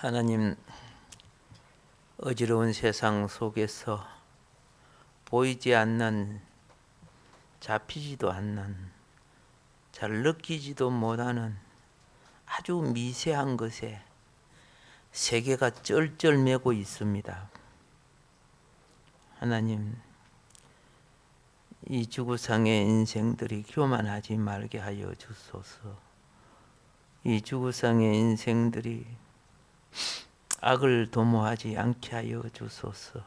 하나님, 어지러운 세상 속에서 보이지 않는, 잡히지도 않는, 잘 느끼지도 못하는 아주 미세한 것에 세계가 쩔쩔매고 있습니다. 하나님, 이 지구상의 인생들이 교만하지 말게 하여 주소서. 이 지구상의 인생들이 악을 도모하지 않게 하여 주소서.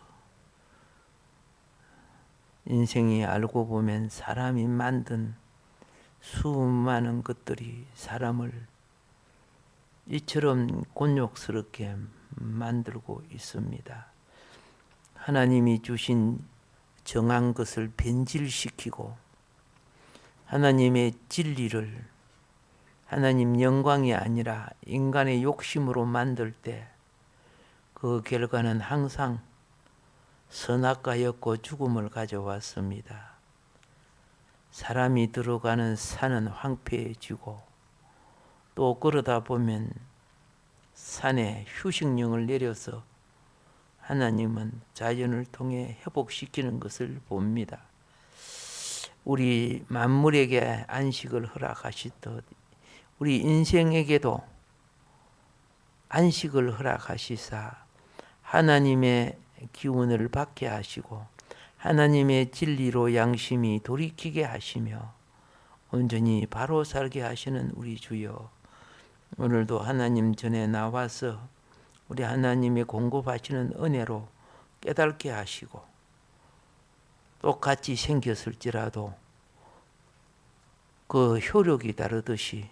인생이 알고 보면 사람이 만든 수많은 것들이 사람을 이처럼 곤욕스럽게 만들고 있습니다. 하나님이 주신 정한 것을 변질시키고 하나님의 진리를 하나님 영광이 아니라 인간의 욕심으로 만들 때 그 결과는 항상 선악과였고 죽음을 가져왔습니다. 사람이 들어가는 산은 황폐해지고 또 그러다 보면 산에 휴식령을 내려서 하나님은 자연을 통해 회복시키는 것을 봅니다. 우리 만물에게 안식을 허락하시듯 우리 인생에게도 안식을 허락하시사 하나님의 기운을 받게 하시고 하나님의 진리로 양심이 돌이키게 하시며 온전히 바로 살게 하시는 우리 주여, 오늘도 하나님 전에 나와서 우리 하나님의 공급하시는 은혜로 깨닫게 하시고 똑같이 생겼을지라도 그 효력이 다르듯이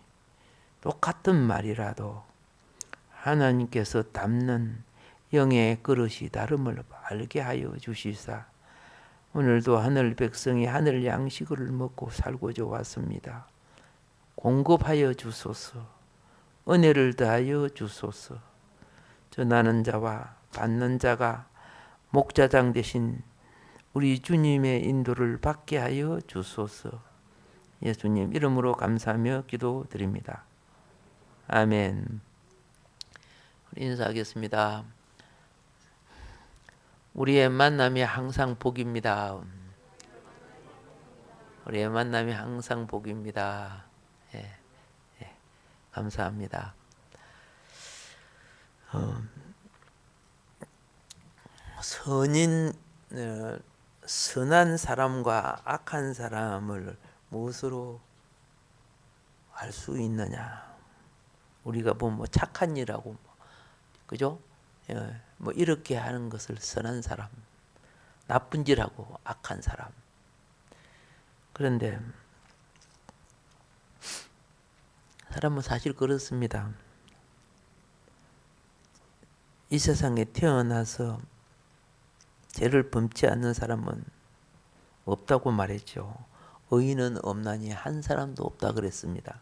똑같은 말이라도 하나님께서 담는 영의 그릇이 다름을 알게 하여 주시사 오늘도 하늘 백성이 하늘 양식을 먹고 살고자 왔습니다. 공급하여 주소서. 은혜를 더하여 주소서. 전하는 자와 받는 자가 목자장 되신 우리 주님의 인도를 받게 하여 주소서. 예수님 이름으로 감사하며 기도드립니다. 아멘. 우리 인사하겠습니다. 우리의 만남이 항상 복입니다. 우리의 만남이 항상 복입니다. 예, 예, 감사합니다. 선한 사람과 악한 사람을 무엇으로 알 수 있느냐? 우리가 뭐 착한 일하고 그죠? 뭐 이렇게 하는 것을 선한 사람, 나쁜 짓하고 악한 사람. 그런데 사람은 사실 그렇습니다. 이 세상에 태어나서 죄를 범치 않는 사람은 없다고 말했죠. 의인은 없나니 한 사람도 없다 그랬습니다.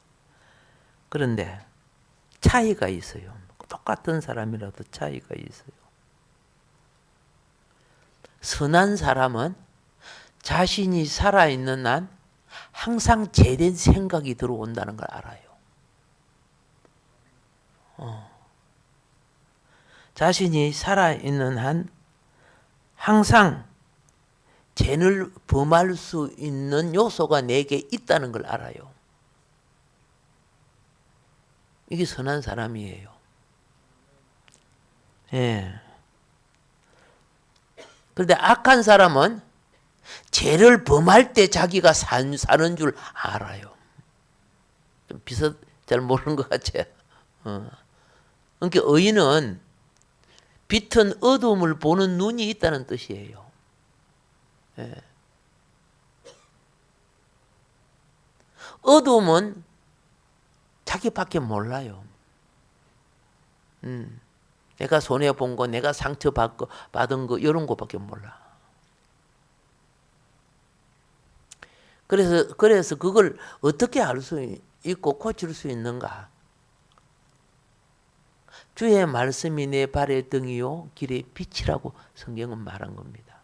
그런데 차이가 있어요. 똑같은 사람이라도 차이가 있어요. 선한 사람은 자신이 살아있는 한 항상 죄된 생각이 들어온다는 걸 알아요. 자신이 살아있는 한 항상 죄를 범할 수 있는 요소가 내게 있다는 걸 알아요. 이게 선한 사람이에요. 예. 그런데 악한 사람은 죄를 범할 때 자기가 사는 줄 알아요. 좀 잘 모르는 것 같아요. 그러니까 의인은 빛은 어둠을 보는 눈이 있다는 뜻이에요. 예. 어둠은 자기밖에 몰라요. 내가 손해본 거, 내가 상처받은 거 이런 거밖에 몰라. 그래서 그걸 어떻게 알 수 있고 고칠 수 있는가? 주의 말씀이 내 발의 등이요 길의 빛이라고 성경은 말한 겁니다.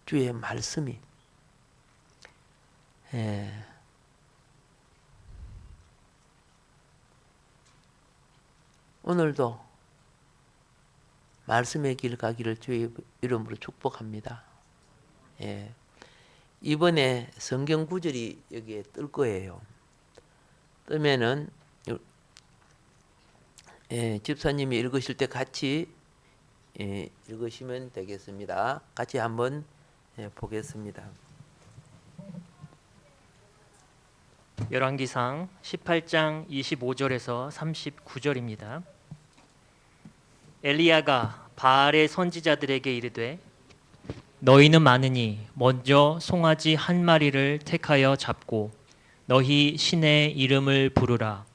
주의 말씀이 오늘도 말씀의 길 가기를 주의 이름으로 축복합니다. 예. 이번에 성경 구절이 여기에 뜰 거예요. 뜨면은 집사님이 읽으실 때 같이 읽으시면 되겠습니다. 같이 한번 보겠습니다. 열왕기상 18장 25절에서 39절입니다. 엘리야가 바알의 선지자들에게 이르되 너희는 많으니 먼저 송아지 한 마리를 택하여 잡고 너희 신의 이름을 부르라.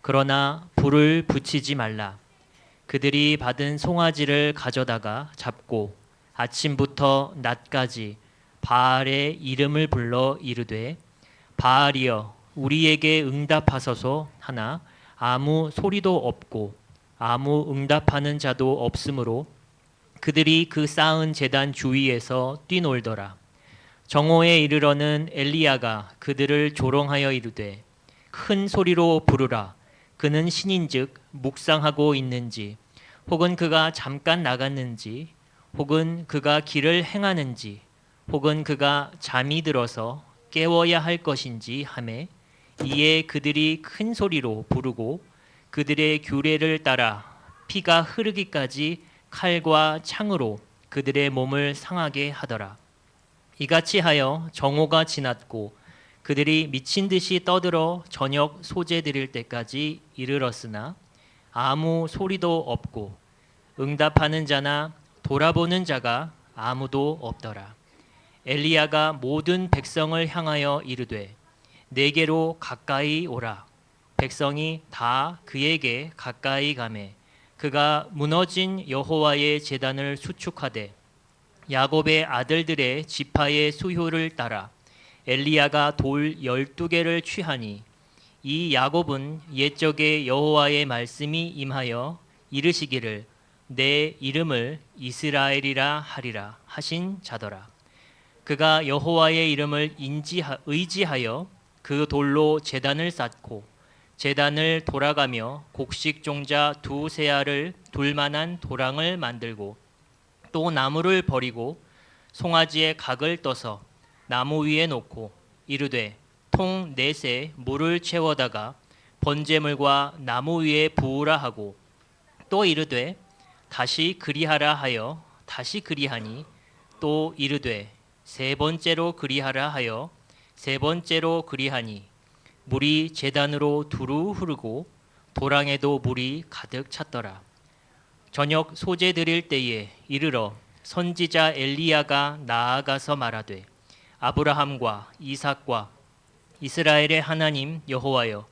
그러나 불을 붙이지 말라. 그들이 받은 송아지를 가져다가 잡고 아침부터 낮까지 바알의 이름을 불러 이르되 바알이여 우리에게 응답하소서 하나 아무 소리도 없고 아무 응답하는 자도 없으므로 그들이 그 쌓은 제단 주위에서 뛰놀더라. 정오에 이르러는 엘리야가 그들을 조롱하여 이르되 큰 소리로 부르라. 그는 신인즉 묵상하고 있는지 혹은 그가 잠깐 나갔는지 혹은 그가 길을 행하는지 혹은 그가 잠이 들어서 깨워야 할 것인지 하매 이에 그들이 큰 소리로 부르고 그들의 규례를 따라 피가 흐르기까지 칼과 창으로 그들의 몸을 상하게 하더라. 이같이 하여 정오가 지났고 그들이 미친 듯이 떠들어 저녁 소재 드릴 때까지 이르렀으나 아무 소리도 없고 응답하는 자나 돌아보는 자가 아무도 없더라. 엘리야가 모든 백성을 향하여 이르되 내게로 가까이 오라. 백성이 다 그에게 가까이 가매 그가 무너진 여호와의 제단을 수축하되 야곱의 아들들의 지파의 수효를 따라 엘리야가 돌 12개를 취하니 이 야곱은 옛적에 여호와의 말씀이 임하여 이르시기를 내 이름을 이스라엘이라 하리라 하신 자더라. 그가 여호와의 이름을 의지하여 그 돌로 제단을 쌓고 제단을 돌아가며 곡식 종자 2세알을 둘만한 도랑을 만들고 또 나무를 버리고 송아지의 각을 떠서 나무 위에 놓고 이르되 통 4새 물을 채워다가 번제물과 나무 위에 부으라 하고 또 이르되 다시 그리하라 하여 다시 그리하니 또 이르되 3번째로 그리하라 하여 3번째로 그리하니 물이 제단으로 두루 흐르고 도랑에도 물이 가득 찼더라. 저녁 소재 드릴 때에 이르러 선지자 엘리야가 나아가서 말하되 아브라함과 이삭과 이스라엘의 하나님 여호와여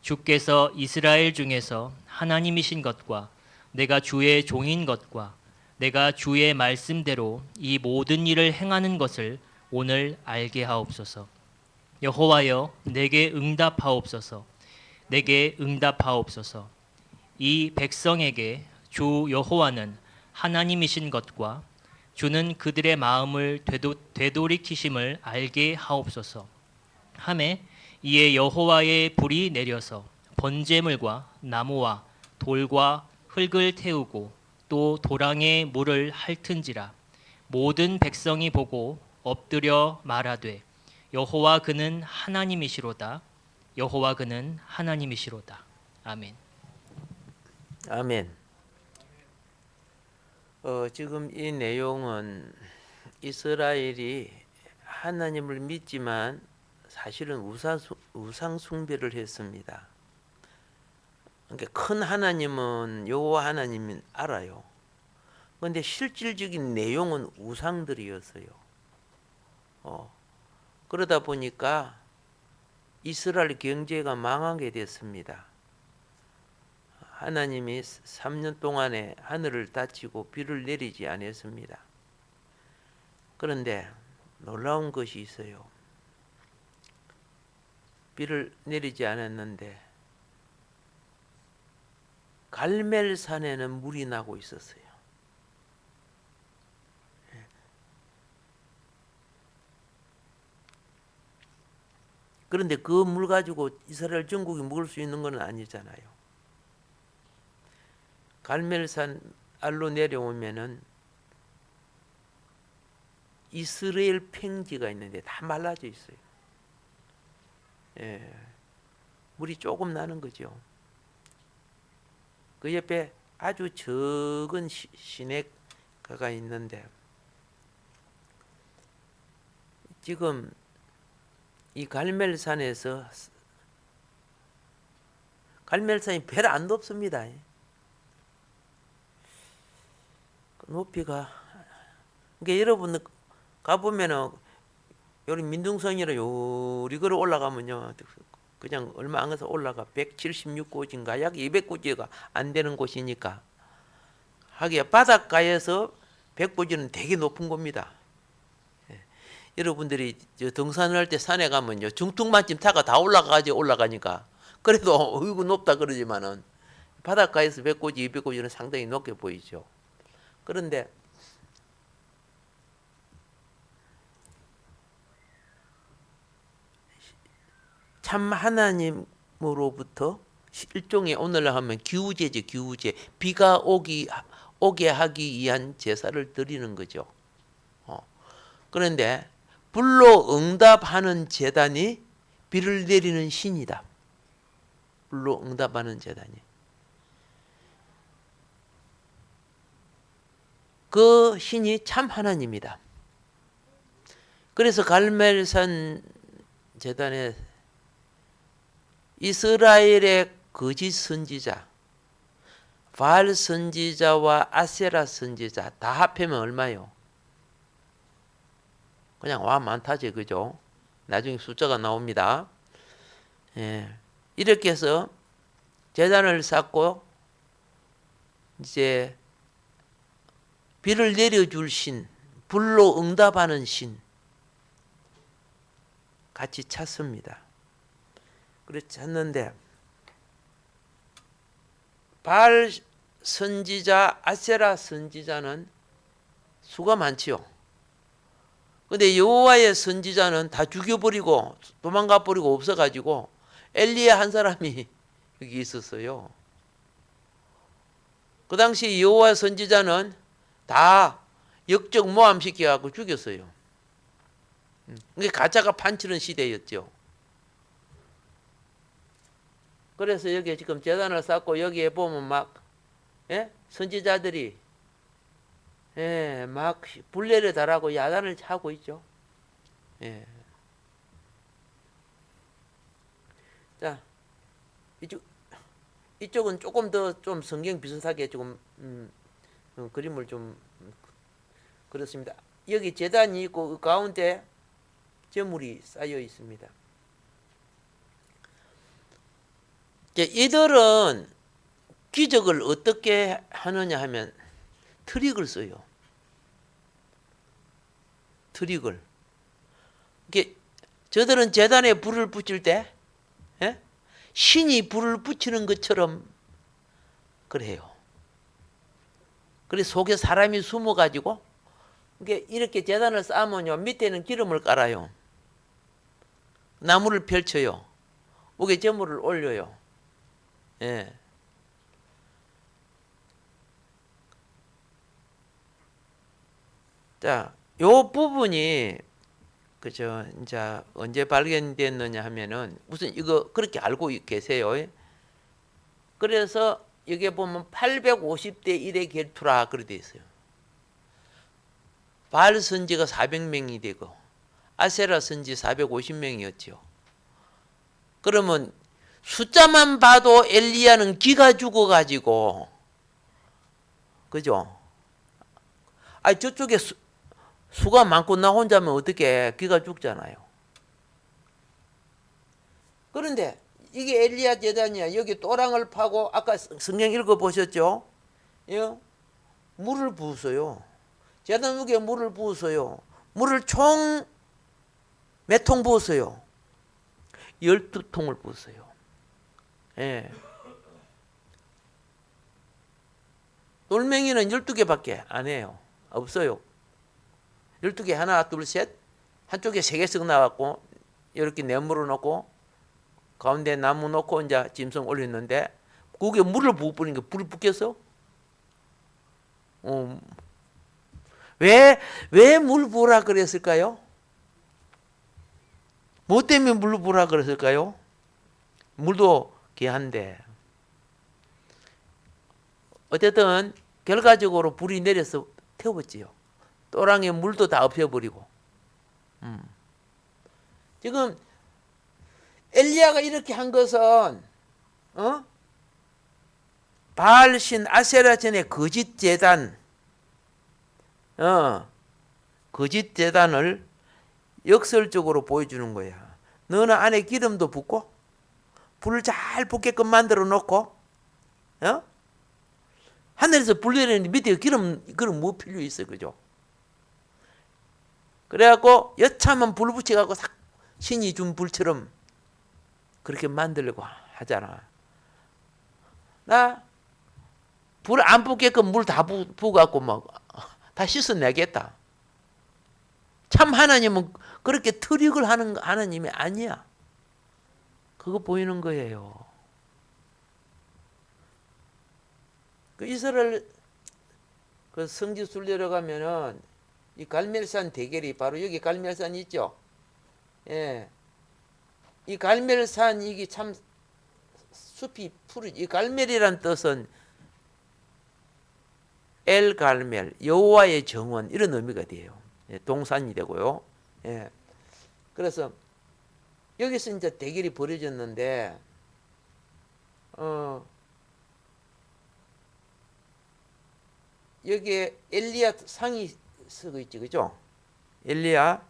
주께서 이스라엘 중에서 하나님이신 것과 내가 주의 종인 것과 내가 주의 말씀대로 이 모든 일을 행하는 것을 오늘 알게 하옵소서. 여호와여 내게 응답하옵소서. 내게 응답하옵소서. 이 백성에게 주 여호와는 하나님이신 것과 주는 그들의 마음을 되돌이키심을 알게 하옵소서. 하매 이에 여호와의 불이 내려서 번제물과 나무와 돌과 흙을 태우고 또 도랑에 물을 핥은지라. 모든 백성이 보고 엎드려 말하되 여호와 그는 하나님이시로다. 여호와 그는 하나님이시로다. 아멘. 아멘. 지금 이 내용은 이스라엘이 하나님을 믿지만 사실은 우상 숭배를 했습니다. 그러니까 큰 하나님은 여호와 하나님은 알아요. 그런데 실질적인 내용은 우상들이었어요. 그러다 보니까 이스라엘 경제가 망하게 됐습니다. 하나님이 3년 동안에 하늘을 닫히고 비를 내리지 않았습니다. 그런데 놀라운 것이 있어요. 비를 내리지 않았는데 갈멜산에는 물이 나고 있었어요. 그런데 그 물 가지고 이스라엘 전국이 먹을 수 있는 건 아니잖아요. 갈멜산 알로 내려오면은 이스라엘 평지가 있는데 다 말라져 있어요. 예, 물이 조금 나는 거죠. 그 옆에 아주 적은 시내가가 있는데 지금 이 갈멜산에서 갈멜산이 별 안 높습니다. 그 높이가 그러니까 여러분 가보면은 여기 민둥성이라 요리 걸어 올라가면요 그냥 얼마 안 가서 올라가 176고지인가 약 200고지가 안 되는 곳이니까 하기야 바닷가에서 100고지는 되게 높은 겁니다. 예. 여러분들이 저 등산을 할 때 산에 가면요 중퉁만쯤 타가 다 올라가니까 그래도 어이구 높다 그러지만은 바닷가에서 100고지 200고지는 상당히 높게 보이죠. 그런데 참 하나님으로부터 일종의 오늘날 하면 기우제죠. 기우제. 비가 오게 하기 위한 제사를 드리는 거죠. 그런데 불로 응답하는 제단이 비를 내리는 신이다. 불로 응답하는 제단이. 그 신이 참 하나님이다. 그래서 갈멜산 제단에 이스라엘의 거짓 선지자, 바알 선지자와 아세라 선지자 다 합하면 얼마요? 그냥 와 많다지 그죠? 나중에 숫자가 나옵니다. 예. 이렇게 해서 제단을 쌓고 이제 비를 내려줄 신, 불로 응답하는 신 같이 찾습니다. 그래 찾는데 바알 선지자, 아세라 선지자는 수가 많지요. 근데 여호와의 선지자는 다 죽여버리고 도망가 버리고 없어가지고 엘리야 한 사람이 여기 있었어요. 그 당시 여호와 선지자는 다 역적 모함시켜갖고 죽였어요. 그게 가짜가 판치는 시대였죠. 그래서 여기 지금 제단을 쌓고 여기에 보면 막 선지자들이 막 불례를 달하고 야단을 하고 있죠. 자, 이쪽은 조금 더 좀 성경 비슷하게 조금 그림을 좀 그렇습니다. 여기 제단이 있고 그 가운데 제물이 쌓여 있습니다. 이들은 기적을 어떻게 하느냐 하면 트릭을 써요. 트릭을. 저들은 제단에 불을 붙일 때 신이 불을 붙이는 것처럼 그래요. 그래서 속에 사람이 숨어가지고 이렇게 제단을 쌓으면요 밑에는 기름을 깔아요. 나무를 펼쳐요. 목에 제물을 올려요. 예. 자, 요 부분이 그죠? 이제 언제 발견됐느냐 하면은 무슨 이거 그렇게 알고 계세요. 그래서 여기 보면 850대 1의 결투라 그렇게 돼 있어요. 바알 선지가 400명이 되고 아세라 선지 450명이었죠. 그러면 숫자만 봐도 엘리야는 기가 죽어가지고 그죠? 저쪽에 수가 많고 나 혼자면 어떻게 기가 죽잖아요. 그런데 이게 엘리야 제단이야. 여기 또랑을 파고 아까 성경 읽어보셨죠? 물을 부었어요. 제단 위에 물을 부었어요. 물을 총 몇 통 부었어요? 12통을 부었어요. 예. 돌멩이는 12개밖에 안 해요. 없어요. 12개 하나 둘 셋 한쪽에 3개씩 나왔고 이렇게 네모로 놓고 가운데 나무 놓고 이제 짐승 올렸는데 거기에 물을 부어버리니까 불이 붙겠어? 왜 물 부으라 그랬을까요? 뭐 때문에 물 부으라 그랬을까요? 물도 귀한데. 어쨌든 결과적으로 불이 내려서 태웠지요. 또랑의 물도 다 없애버리고. 지금 엘리야가 이렇게 한 것은 바알신 아세라신의 거짓 제단, 거짓 제단을 역설적으로 보여주는 거야. 너는 안에 기름도 붓고 불을 잘 붙게끔 만들어 놓고 하늘에서 불 내리는데 밑에 기름 뭐 필요 있어, 그죠? 그래갖고 여차하면 불 붙여갖고 싹 신이 준 불처럼 그렇게 만들려고 하잖아. 나 불 안 붙게끔 물 다 부어갖고 막 다 씻어내겠다. 참 하나님은 그렇게 트릭을 하는 하나님이 아니야. 그거 보이는 거예요. 그 이스라엘 그 성지순 내려가면은 이 갈멜산 대결이 바로 여기 갈멜산이 있죠. 예. 이 갈멜산 이게 참 숲이 푸르지. 이 갈멜이란 뜻은 엘 갈멜, 여호와의 정원 이런 의미가 돼요. 예, 동산이 되고요. 예. 그래서 여기서 이제 대결이 벌어졌는데 여기에 엘리야 상이 쓰고 있지, 그죠? 엘리야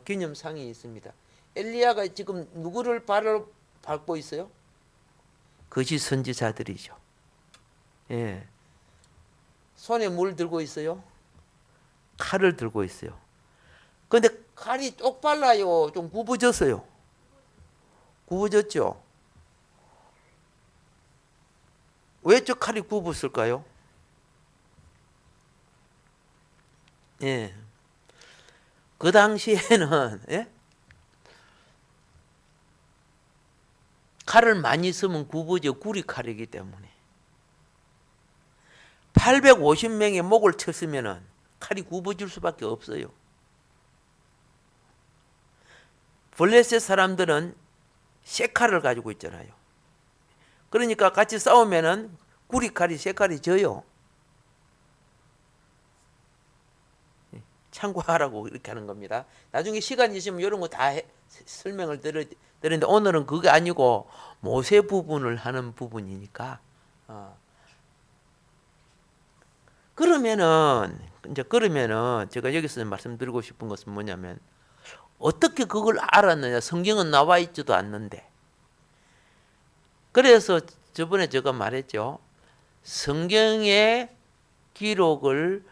기념상이 있습니다. 엘리야가 지금 누구를 바로 밟고 있어요? 거짓 선지자들이죠. 예. 손에 뭘 들고 있어요? 칼을 들고 있어요. 그런데 칼이 쪽발라요. 좀 굽어졌어요. 굽어졌죠? 왜 저 칼이 굽었을까요? 예. 그 당시에는 칼을 많이 쓰면 굽어져. 구리 칼이기 때문에 850명의 목을 쳤으면 칼이 굽어질 수밖에 없어요. 블레셋 사람들은 새 칼을 가지고 있잖아요. 그러니까 같이 싸우면은 구리 칼이 새 칼이 져요. 참고하라고 이렇게 하는 겁니다. 나중에 시간 있으면 이런 거 다 설명을 드리는데 오늘은 그게 아니고 모세 부분을 하는 부분이니까. 그러면은 제가 여기서 말씀드리고 싶은 것은 뭐냐면 어떻게 그걸 알았느냐? 성경은 나와 있지도 않는데. 그래서 저번에 제가 말했죠. 성경의 기록을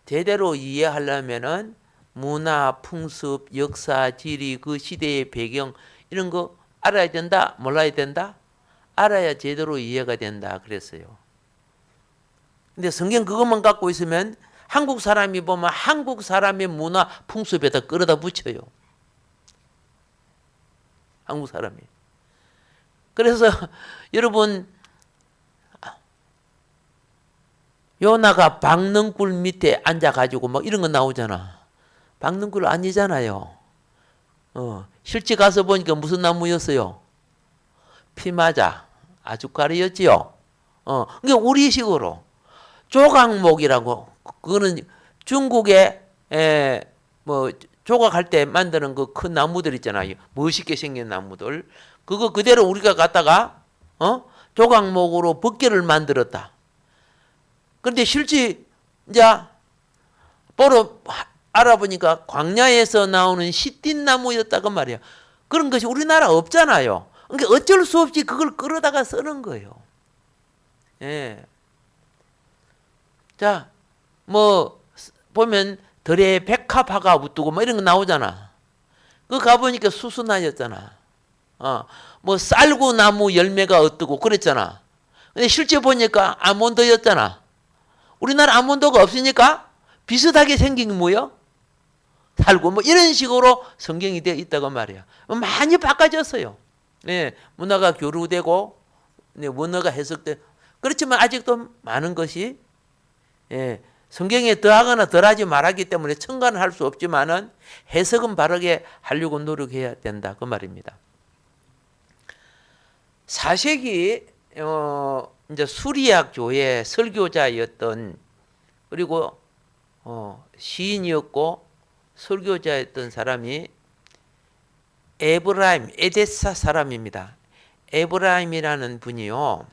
제대로 이해하려면은 문화, 풍습, 역사, 지리, 그 시대의 배경 이런 거 알아야 된다? 몰라야 된다? 알아야 제대로 이해가 된다 그랬어요. 근데 성경 그것만 갖고 있으면 한국 사람이 보면 한국 사람의 문화, 풍습에다 끌어다 붙여요. 한국 사람이. 그래서 여러분 요나가 박능굴 밑에 앉아가지고 막 이런 거 나오잖아. 박능굴 아니잖아요. 실제 가서 보니까 무슨 나무였어요? 피마자, 아주까리였지요. 그러니까 우리식으로 조각목이라고, 그거는 중국에 뭐 조각할 때 만드는 그 큰 나무들 있잖아요. 멋있게 생긴 나무들. 그거 그대로 우리가 갖다가 조각목으로 법궤를 만들었다. 그런데 실제 이제 보러 알아보니까 광야에서 나오는 시띠나무였다고 말이야. 그런 것이 우리나라 없잖아요. 그러니까 어쩔 수 없이 그걸 끌어다가 쓰는 거예요. 예. 자, 뭐 보면 들에 백합화가 웃두고 뭐 이런 거 나오잖아. 그 가보니까 수수나였잖아. 뭐 쌀구나무 열매가 어뜨고 그랬잖아. 근데 실제 보니까 아몬드였잖아. 우리나라 아몬드가 없으니까 비슷하게 생긴 게 뭐요? 살고 뭐 이런 식으로 성경이 되어 있다고 말이야. 많이 바꿔졌어요. 네, 문화가 교류되고 원어가 해석돼. 그렇지만 아직도 많은 것이 예, 성경에 더하거나 덜하지 말았기 때문에 첨가는 할 수 없지만은 해석은 바르게 하려고 노력해야 된다 그 말입니다. 4세기 이제 수리학 교회 설교자였던 그리고 시인이었고 설교자였던 사람이 에브라임 에데사 사람입니다. 에브라임이라는 분이요.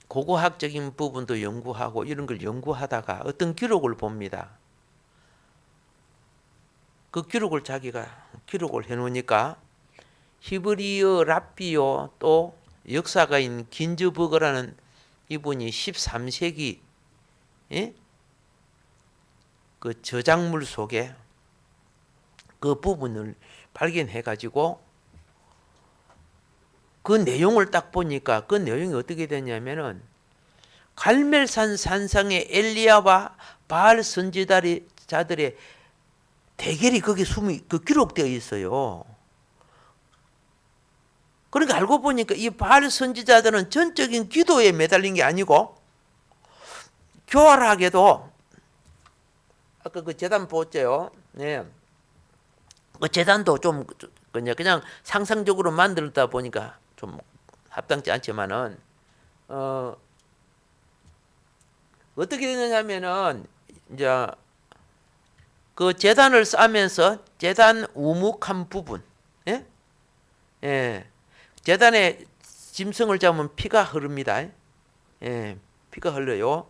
고고학적인 부분도 연구하고 이런 걸 연구하다가 어떤 기록을 봅니다. 그 기록을 자기가 기록을 해놓으니까 히브리어 랍비요 또 역사가인 긴즈버그라는 이분이 13세기 그 저작물 속에 그 부분을 발견해 가지고 그 내용을 딱 보니까 그 내용이 어떻게 되냐면은 갈멜산 산상의 엘리야와 바알 선지자들의 대결이 거기 그 기록되어 있어요. 그러니까 알고 보니까 이 바알 선지자들은 전적인 기도에 매달린 게 아니고 교활하게도 아까 그 제단 보았죠. 네. 그 제단도 좀 그냥 상상적으로 만들다 보니까 좀 합당치 않지만은 어떻게 되느냐면은 이제 그 제단을 쌓으면서 제단 우묵한 부분, 예? 예. 제단에 짐승을 잡으면 피가 흐릅니다. 예. 피가 흘러요.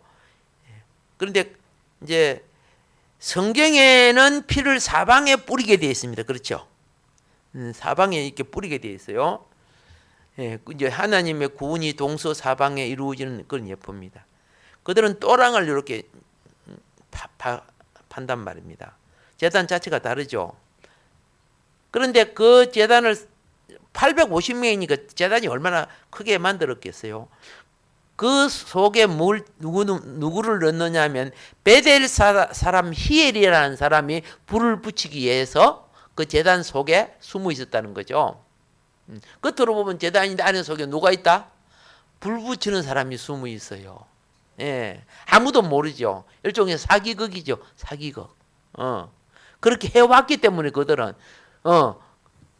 그런데 이제 성경에는 피를 사방에 뿌리게 되어 있습니다. 그렇죠? 사방에 이렇게 뿌리게 되어 있어요. 예, 이제 하나님의 구원이 동서사방에 이루어지는 그런 예표입니다. 그들은 또랑을 이렇게 판단 말입니다. 제단 자체가 다르죠. 그런데 그 제단을 850명이니까 제단이 얼마나 크게 만들었겠어요. 그 속에 누구를 넣느냐 하면 베델 사람 히엘이라는 사람이 불을 붙이기 위해서 그 제단 속에 숨어 있었다는 거죠. 겉으로 보면 제단인데 안에 속에 누가 있다? 불 붙이는 사람이 숨어 있어요. 예, 아무도 모르죠. 일종의 사기극이죠. 사기극. 그렇게 해왔기 때문에 그들은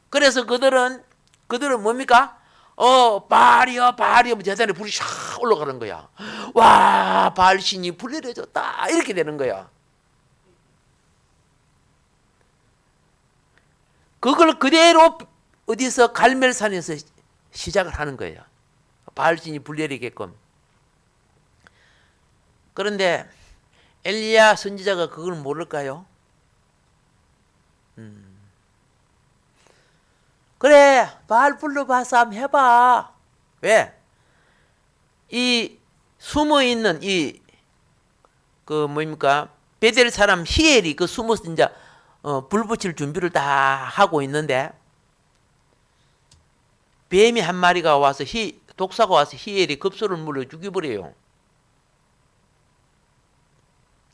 그래서 그들은 뭡니까? 바알이여 바알이여 제단에 불이 샥 올라가는 거야. 와 바알 신이 불 내려졌다 이렇게 되는 거야. 그걸 그대로 어디서 갈멜산에서 시작을 하는 거예요. 바알 신이 불 내리게끔. 그런데 엘리야 선지자가 그걸 모를까요? 그래 바알 불러봐서 한번 해봐. 왜? 이 숨어있는 그 뭡니까 베델 사람 히엘이 그 숨어서 이제 불 붙일 준비를 다 하고 있는데 뱀이 한 마리가 와서 독사가 와서 히엘이 급소를 물려 죽여버려요.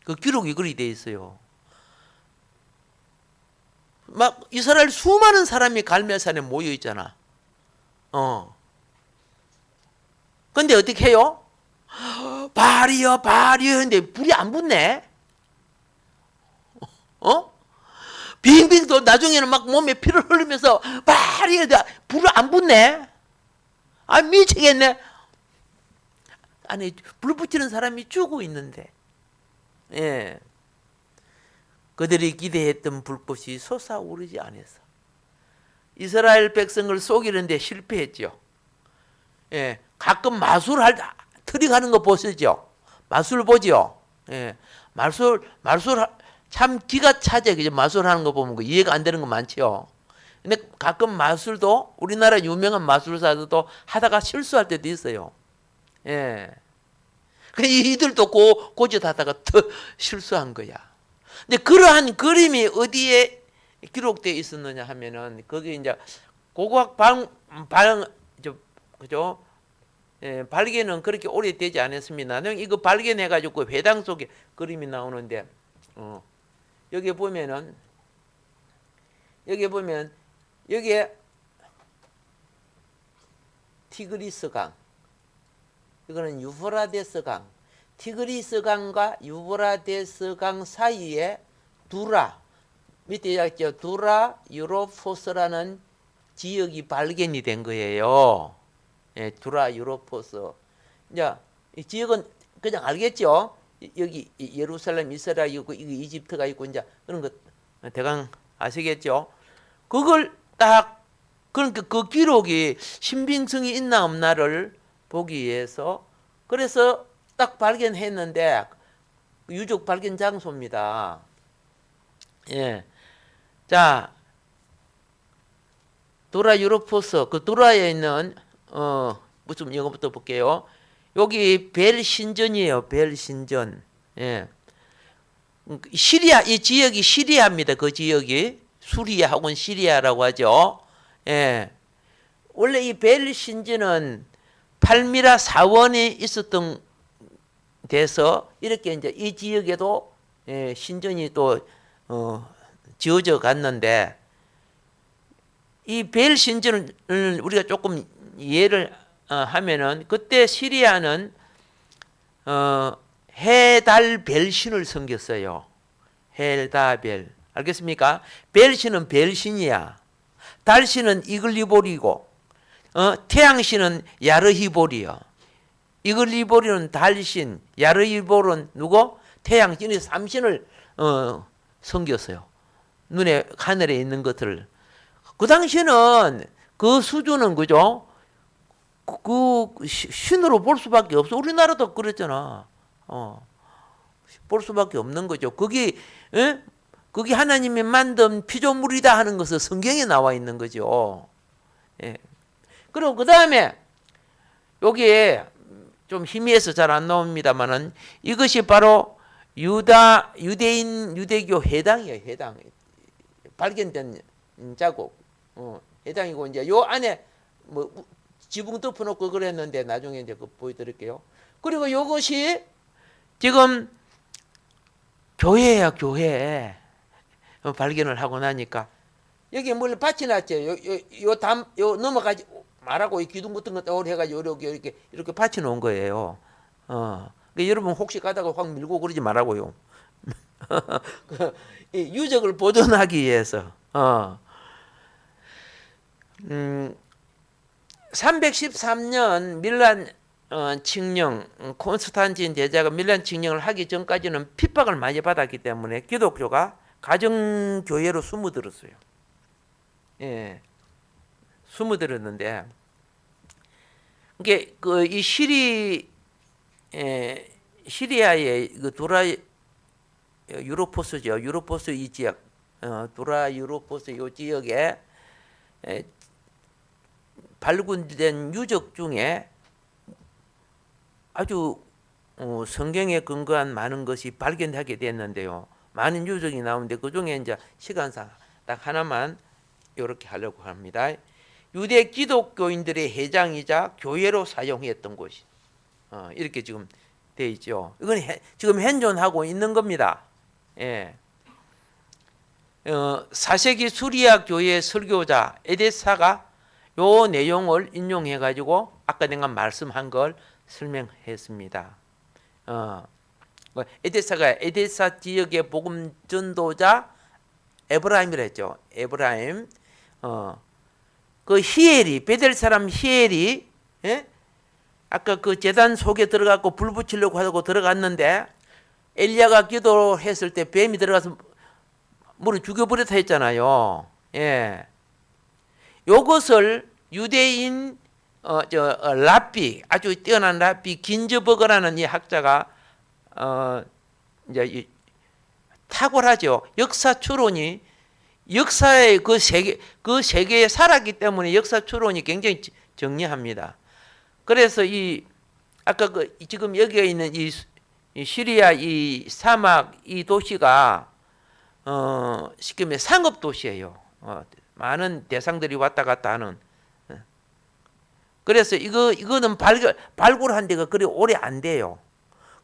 그 기록이 그리 돼 있어요. 막 이스라엘 수많은 사람이 갈멜산에 모여 있잖아. 근데 어떻게 해요? 바알이여 바알이여 근데 불이 안 붙네. 빙빙 도 나중에는 막 몸에 피를 흘리면서 바알이여 불을 안 붙네. 아 미치겠네. 아니 불 붙이는 사람이 죽어 있는데. 예. 그들이 기대했던 불꽃이 솟아오르지 않았어. 이스라엘 백성을 속이는데 실패했죠. 예, 가끔 마술할 트릭하는 거 보시죠. 마술 보죠. 예, 마술 참 기가 차죠. 그죠? 마술하는 거 보면 이해가 안 되는 거 많죠. 근데 가끔 마술도 우리나라 유명한 마술사들도 하다가 실수할 때도 있어요. 예. 근데 이들도 고짓하다가 더 실수한 거야. 근데 그러한 그림이 어디에 기록되어 있었느냐 하면은 거기 이제 고고학 그죠? 예, 발견은 그렇게 오래되지 않았습니다. 이거 발견해 가지고 회당 속에 그림이 나오는데 여기 보면 여기에 티그리스강, 이거는 유프라데스강. 티그리스강과 유프라데스강 사이에 두라, 밑에 있죠. 두라 유로포스라는 지역이 발견이 된 거예요. 예, 두라 유로포스. 이제 이 지역은 그냥 알겠죠. 여기 예루살렘, 이스라엘 있고 이집트가 있고 이제 그런 거 대강 아시겠죠. 그걸 딱 그러니까 그 기록이 신빙성이 있나 없나를 보기 위해서 그래서 딱 발견했는데 유적 발견 장소입니다. 예. 자, 두라 유로포스, 그 두라에 있는 무슨 이거부터 볼게요. 여기 벨 신전이에요. 벨 신전. 예. 시리아, 이 지역이 시리아입니다. 그 지역이 수리아 혹은 시리아라고 하죠. 예. 원래 이 벨 신전은 팔미라 사원이 있었던 데서 이렇게 이제 이 지역에도 예, 신전이 또 지어져 갔는데 이 벨 신전을 우리가 조금 이해를 하면은 그때 시리아는 해달 벨신을 섬겼어요. 헬다벨. 알겠습니까? 벨신은 벨신이야. 달신은 이글리볼이고 태양신은 야르히볼이요. 이글리볼은 달신, 야르히볼은 누구? 태양신이 삼신을 섬겼어요. 눈에 하늘에 있는 것들을. 그 당시에는 그 수준은 그죠? 그 신으로 볼 수밖에 없어. 우리나라도 그랬잖아. 볼 수밖에 없는 거죠. 거기 하나님이 만든 피조물이다 하는 것은 성경에 나와 있는 거죠. 예. 그리고 그 다음에 여기에 좀 희미해서 잘 안 나옵니다만은 이것이 바로 유대인 유대교 해당이에요. 해당. 발견된 자국. 해당이고 이제 요 안에 뭐 지붕 덮어놓고 그랬는데 나중에 이제 그 보여드릴게요. 그리고 요것이 지금 교회야 교회. 발견을 하고 나니까 여기 뭘 받쳐 놨죠. 요 넘어가지 말하고 이 기둥 같은 거 떠올 해가지고 이렇게 받쳐 놓은 거예요. 그러니까 여러분 혹시 가다가 확 밀고 그러지 말라고요. 이 유적을 보존하기 위해서. 313년 밀란 칙령, 콘스탄틴 제자가 밀란 칙령을 하기 전까지는 핍박을 많이 받았기 때문에 기독교가 가정교회로 숨어들었어요. 예, 숨어들었는데, 이게 이 시리아의 그 두라 유로포스죠. 유로포스 이 지역, 두라 유로포스 이 지역에 발굴된 유적 중에 아주 성경에 근거한 많은 것이 발견하게 됐는데요. 많은 유적이 나오는데 그 중에 이제 시간상 딱 하나만 이렇게 하려고 합니다. 유대 기독교인들의 회장이자 교회로 사용했던 곳이 이렇게 지금 돼 있죠. 이건 지금 현존하고 있는 겁니다. 예. 4세기 수리아 교회 설교자 에데사가 요 내용을 인용해 가지고 아까 내가 말씀한 걸 설명했습니다. 에데사가 에데사 지역의 복음 전도자 에브라임이라 했죠. 에브라임. 그 히엘이 베델 사람 히엘이 예? 아까 그 제단 속에 들어가고 불 붙이려고 하고 들어갔는데 엘리야가 기도했을 때 뱀이 들어가서 물을 죽여버렸다 했잖아요. 예. 요것을 유대인 랍비 아주 뛰어난 랍비 긴즈버거라는 이 학자가 이제 탁월하죠. 역사 추론이 역사의 그 세계에 살았기 때문에 역사 추론이 굉장히 정리합니다. 그래서 아까 지금 여기에 있는 이 시리아 이 사막 이 도시가 쉽게 말해 상업 도시예요. 많은 대상들이 왔다 갔다 하는. 그래서 이거는 발굴한 데가 그리 오래 안 돼요.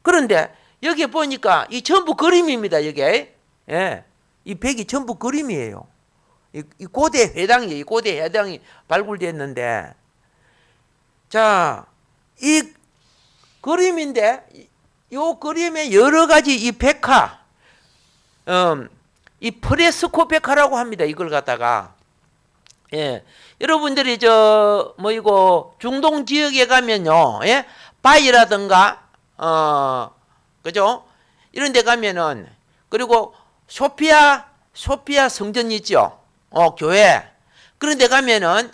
그런데 여기 보니까 이 전부 그림입니다. 여기 예, 이 벽이 전부 그림이에요. 이 고대 회당이 발굴됐는데 자, 이 그림인데 요 그림에 여러 가지 이 백화, 이 프레스코 백화라고 합니다. 이걸 갖다가 예, 여러분들이 저 뭐 이거 중동 지역에 가면요, 예, 바이라든가 그죠? 이런 데 가면은 그리고 소피아 성전 있죠. 교회. 그런 데 가면은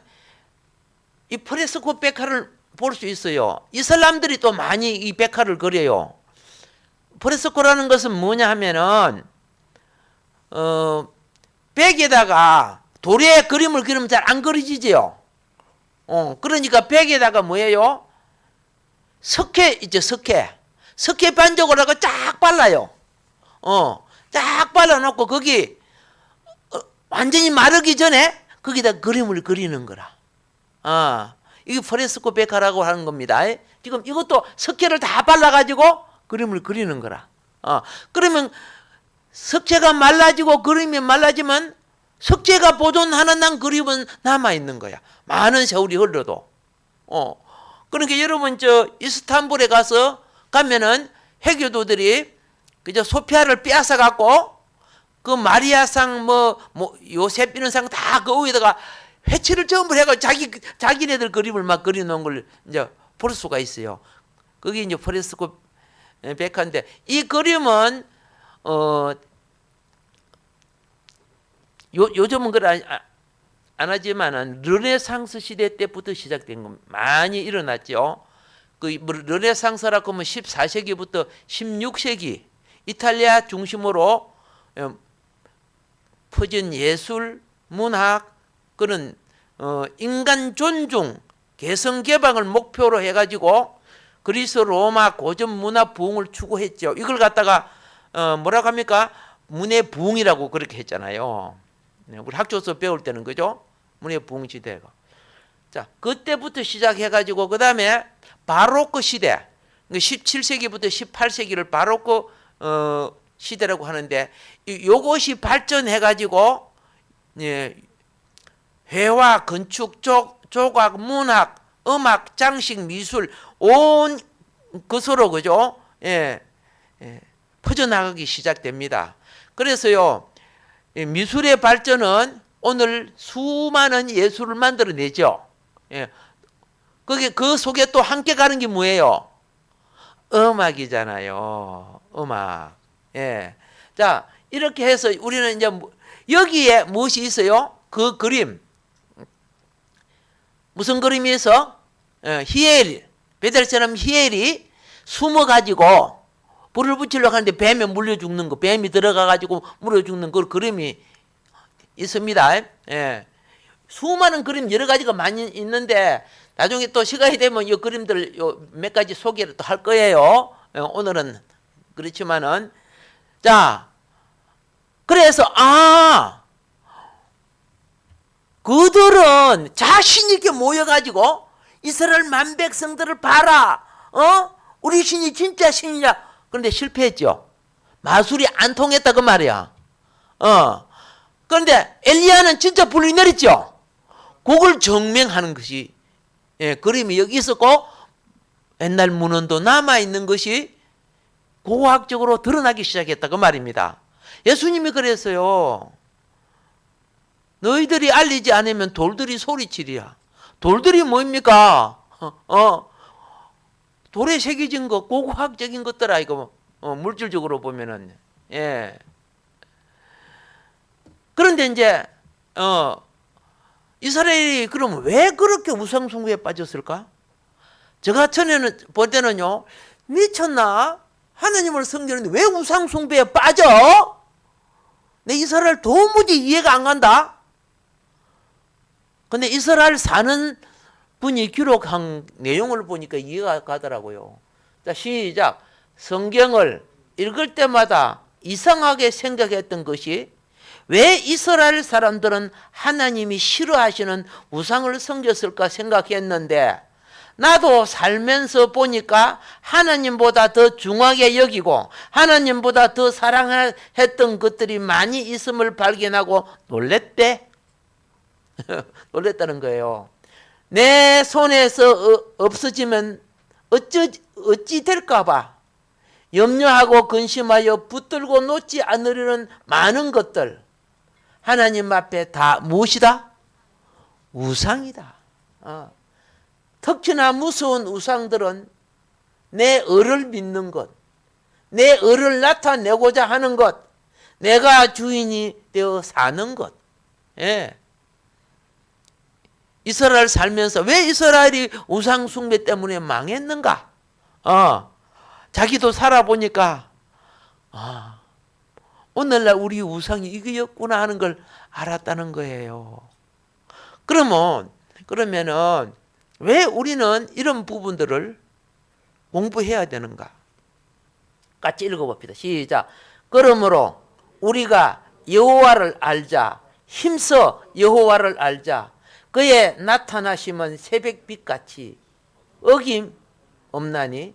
이 프레스코 백화를 볼 수 있어요. 이슬람들이 또 많이 이 백화를 그려요. 프레스코라는 것은 뭐냐 하면은 벽에다가 돌에 그림을 그리면 잘 안 그려지지요. 그러니까 벽에다가 뭐예요? 석회 있죠, 석회. 석회 반죽을 하고 쫙 발라요. 쫙 발라놓고 거기 완전히 마르기 전에 거기다 그림을 그리는 거라. 이게 프레스코 백화라고 하는 겁니다. 지금 이것도 석회를 다 발라가지고 그림을 그리는 거라. 그러면 석재가 말라지고 그림이 말라지면 석재가 보존하는 한 그림은 남아있는 거야. 많은 세월이 흘러도. 그러니까 여러분 저 이스탄불에 가면은 해교도들이 그저 소피아를 빼앗아 갖고 그 마리아상 뭐 요셉 이런 상 다 그 위에다가 회치를 전부 해가 자기네들 그림을 막 그려놓은 걸 이제 볼 수가 있어요. 그게 이제 프레스코 백화인데 이 그림은 요즘은 그래 안 하지만은 르네상스 시대 때부터 시작된 건 많이 일어났죠. 그 르네상스라고 하면 14세기부터 16세기 이탈리아 중심으로 퍼진 예술, 문학 그런 인간 존중, 개성 개방을 목표로 해가지고 그리스 로마 고전 문화 부흥을 추구했죠. 이걸 갖다가 뭐라고 합니까? 문의 부흥이라고 그렇게 했잖아요. 우리 학교에서 배울 때는 그죠? 문의 부흥 시대가. 자, 그때부터 시작해가지고 그 다음에 바로크 시대, 17세기부터 18세기를 바로크 시대라고 하는데 요것이 발전해가지고 회화, 건축, 조각, 문학, 음악, 장식, 미술 온 것으로 그죠? 퍼져나가기 시작됩니다. 그래서요 미술의 발전은 오늘 수많은 예술을 만들어내죠. 거기 그 속에 또 함께 가는 게 뭐예요? 음악이잖아요. 음악. 자 이렇게 해서 우리는 이제 여기에 무엇이 있어요? 그 그림. 무슨 그림이 있어? 히엘, 베델처럼 히엘이 숨어가지고 불을 붙이려고 하는데 뱀에 물려 죽는 거, 뱀이 들어가가지고 물려 죽는 그 그림이 있습니다. 수많은 그림 여러 가지가 많이 있는데 나중에 또 시간이 되면 이 그림들 몇 가지 소개를 또 할 거예요. 오늘은 그렇지만은 자 그래서 그들은 자신 있게 모여가지고 이스라엘 만백성들을 봐라. 우리 신이 진짜 신이냐. 그런데 실패했죠. 마술이 안 통했다 그 말이야. 그런데 엘리야는 진짜 불이 내렸죠. 그걸 증명하는 것이 그림이 여기 있었고 옛날 문헌도 남아있는 것이 고고학적으로 드러나기 시작했다 그 말입니다. 예수님이 그랬어요. 너희들이 알리지 않으면 돌들이 소리치리야. 돌들이 뭐입니까? 돌에 새겨진 거 고고학적인 것들아 이거 물질적으로 보면은 그런데 이제 이스라엘이 그럼 왜 그렇게 우상숭배에 빠졌을까? 저 같은 볼 때는요 미쳤나? 하나님을 섬기는데 왜 우상숭배에 빠져? 내 이스라엘 도무지 이해가 안 간다. 근데 이스라엘 사는 분이 기록한 내용을 보니까 이해가 가더라고요. 자, 시작. 성경을 읽을 때마다 이상하게 생각했던 것이 왜 이스라엘 사람들은 하나님이 싫어하시는 우상을 섬겼을까 생각했는데 나도 살면서 보니까 하나님보다 더 중하게 여기고 하나님보다 더 사랑했던 것들이 많이 있음을 발견하고 놀랬대. 놀랬다는 거예요. 내 손에서 없어지면 어찌 될까봐 염려하고 근심하여 붙들고 놓지 않으려는 많은 것들, 하나님 앞에 다 무엇이다? 우상이다. 특히나 무서운 우상들은 내 을을 믿는 것, 내 을을 나타내고자 하는 것, 내가 주인이 되어 사는 것. 예. 이스라엘 살면서 왜 이스라엘이 우상 숭배 때문에 망했는가? 자기도 살아보니까 오늘날 우리 우상이 이거였구나 하는 걸 알았다는 거예요. 그러면은 왜 우리는 이런 부분들을 공부해야 되는가? 같이 읽어봅시다. 시작. 그러므로 우리가 여호와를 알자. 힘써 여호와를 알자. 그의 나타나심은 새벽빛같이 어김 없나니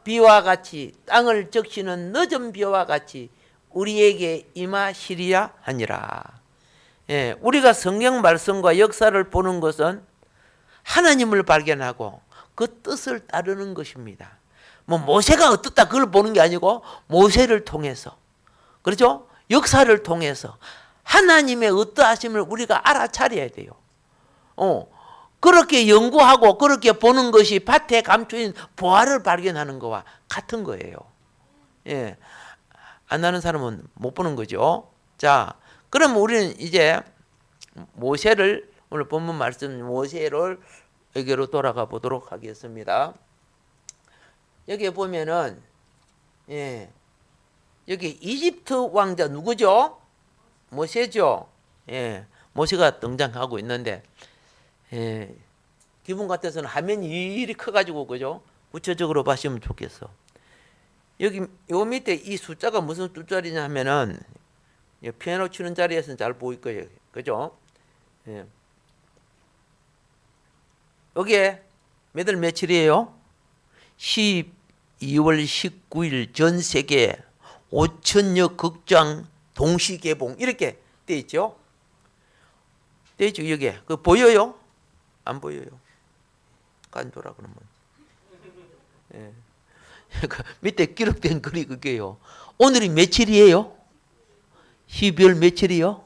비와 같이 땅을 적시는 늦은 비와 같이 우리에게 임하시리라 하니라. 예, 우리가 성경 말씀과 역사를 보는 것은 하나님을 발견하고 그 뜻을 따르는 것입니다. 모세가 어떻다 그걸 보는 게 아니고 모세를 통해서, 그렇죠? 역사를 통해서 하나님의 어떠하심을 우리가 알아차려야 돼요. 그렇게 연구하고 그렇게 보는 것이 밭에 감추인 보화를 발견하는 것과 같은 거예요. 예, 안 하는 사람은 못 보는 거죠. 자, 그럼 우리는 이제 모세를, 오늘 본문 말씀 모세를 여기로 돌아가 보도록 하겠습니다. 여기 보면은 여기 이집트 왕자 누구죠? 모세죠. 예, 모세가 등장하고 있는데 기분 같아서는 화면이 이리 커가지고 그죠? 구체적으로 보시면 좋겠어. 여기 요 밑에 이 숫자가 무슨 숫자리냐 하면은 피아노 치는 자리에서는 잘 보일 거예요. 그죠? 예. 여기에 몇월 며칠이에요? 12월 19일 전 세계 5천여 극장 동시 개봉 이렇게 돼 있죠. 돼 있죠. 여기에 그 보여요? 안 보여요. 간조라 그러면. 예. 그 밑에 기록된 글이 그게요. 오늘이 며칠이에요? 12월 며칠이요?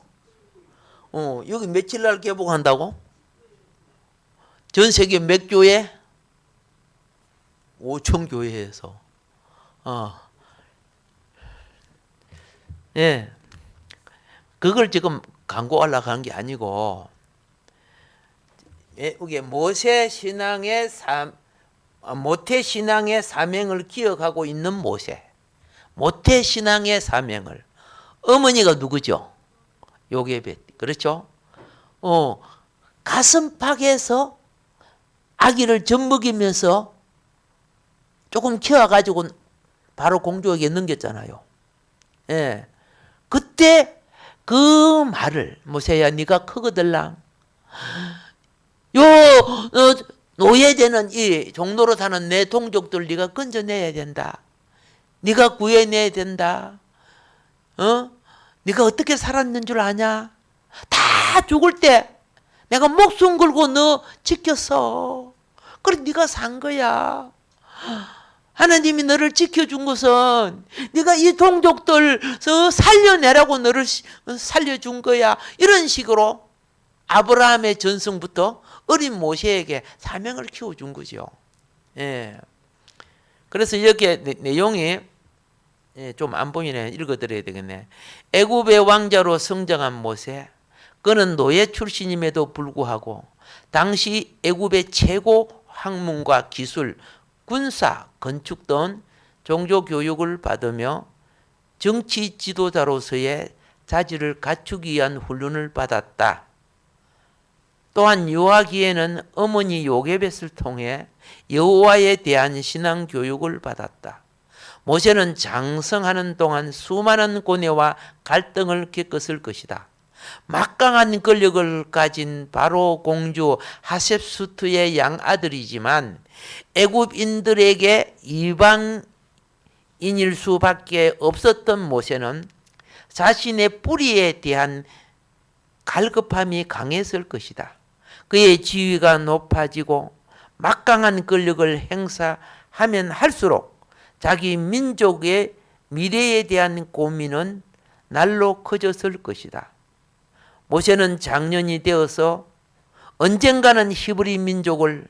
여기 며칠 날 개봉한다고? 전 세계 몇 교회? 5천 교회에서. 예. 그걸 지금 광고하려고 한 게 아니고, 이게 모태 신앙의 사명을 기억하고 있는 모세. 모태 신앙의 사명을. 어머니가 누구죠? 요게벳. 그렇죠? 가슴팍에서 아기를 젖먹이면서 조금 키워가지고 바로 공주에게 넘겼잖아요. 예. 그때 그 말을 모세야 네가 크거들랑 노예되는 이 종로로 사는 내 동족들 네가 건져내야 된다. 네가 구해내야 된다. 네가 어떻게 살았는 줄 아냐? 다 죽을 때 내가 목숨 걸고 너 지켰어. 그래 네가 산 거야. 하나님이 너를 지켜준 것은 네가 이 동족들 살려내라고 너를 살려준 거야. 이런 식으로 아브라함의 전승부터 어린 모세에게 사명을 키워준 거죠. 예. 그래서 여기에 내용이 좀 안 보이네. 읽어드려야 되겠네. 애굽의 왕자로 성장한 모세. 그는 노예 출신임에도 불구하고 당시 애굽의 최고 학문과 기술, 군사, 건축 등 종교 교육을 받으며 정치 지도자로서의 자질을 갖추기 위한 훈련을 받았다. 또한 유아기에는 어머니 요게벳을 통해 여호와에 대한 신앙 교육을 받았다. 모세는 장성하는 동안 수많은 고뇌와 갈등을 겪었을 것이다. 막강한 권력을 가진 바로 공주 하셉수트의 양아들이지만 애굽인들에게 이방인일 수밖에 없었던 모세는 자신의 뿌리에 대한 갈급함이 강했을 것이다. 그의 지위가 높아지고 막강한 권력을 행사하면 할수록 자기 민족의 미래에 대한 고민은 날로 커졌을 것이다. 모세는 장년이 되어서 언젠가는 히브리 민족을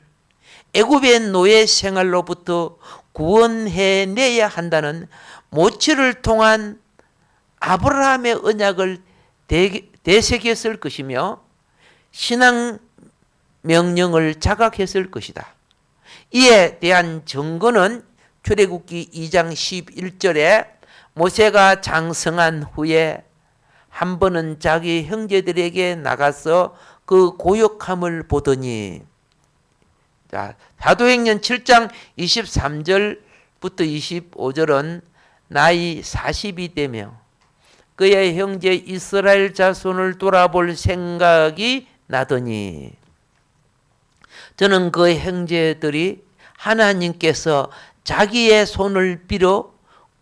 애굽의 노예 생활로부터 구원해내야 한다는 모치를 통한 아브라함의 언약을 되새겼을 것이며 신앙 명령을 자각했을 것이다. 이에 대한 증거는 출애굽기 2장 11절에 모세가 장성한 후에 한 번은 자기 형제들에게 나가서 그 고역함을 보더니, 자, 사도행전 7장 23절부터 25절은 나이 40이 되며 그의 형제 이스라엘 자손을 돌아볼 생각이 나더니 저는 그 형제들이 하나님께서 자기의 손을 빌어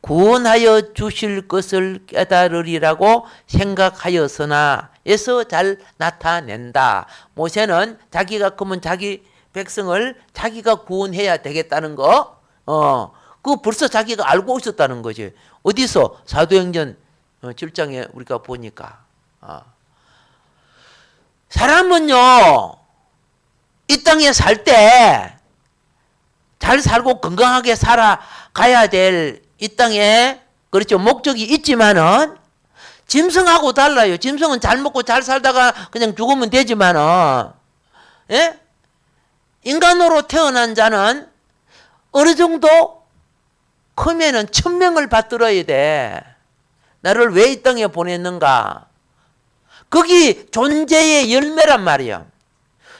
구원하여 주실 것을 깨달으리라고 생각하였으나 에서 잘 나타낸다. 모세는 자기가 그러면 자기 백성을 자기가 구원해야 되겠다는 거, 그거 벌써 자기가 알고 있었다는 거지. 어디서? 사도행전 7장에 우리가 보니까. 사람은요, 이 땅에 살 때 잘 살고 건강하게 살아가야 될 이 땅에, 그렇죠, 목적이 있지만은 짐승하고 달라요. 짐승은 잘 먹고 잘 살다가 그냥 죽으면 되지만은, 예? 인간으로 태어난 자는 어느 정도 크면은 천명을 받들어야 돼. 나를 왜 이 땅에 보냈는가? 거기 존재의 열매란 말이야.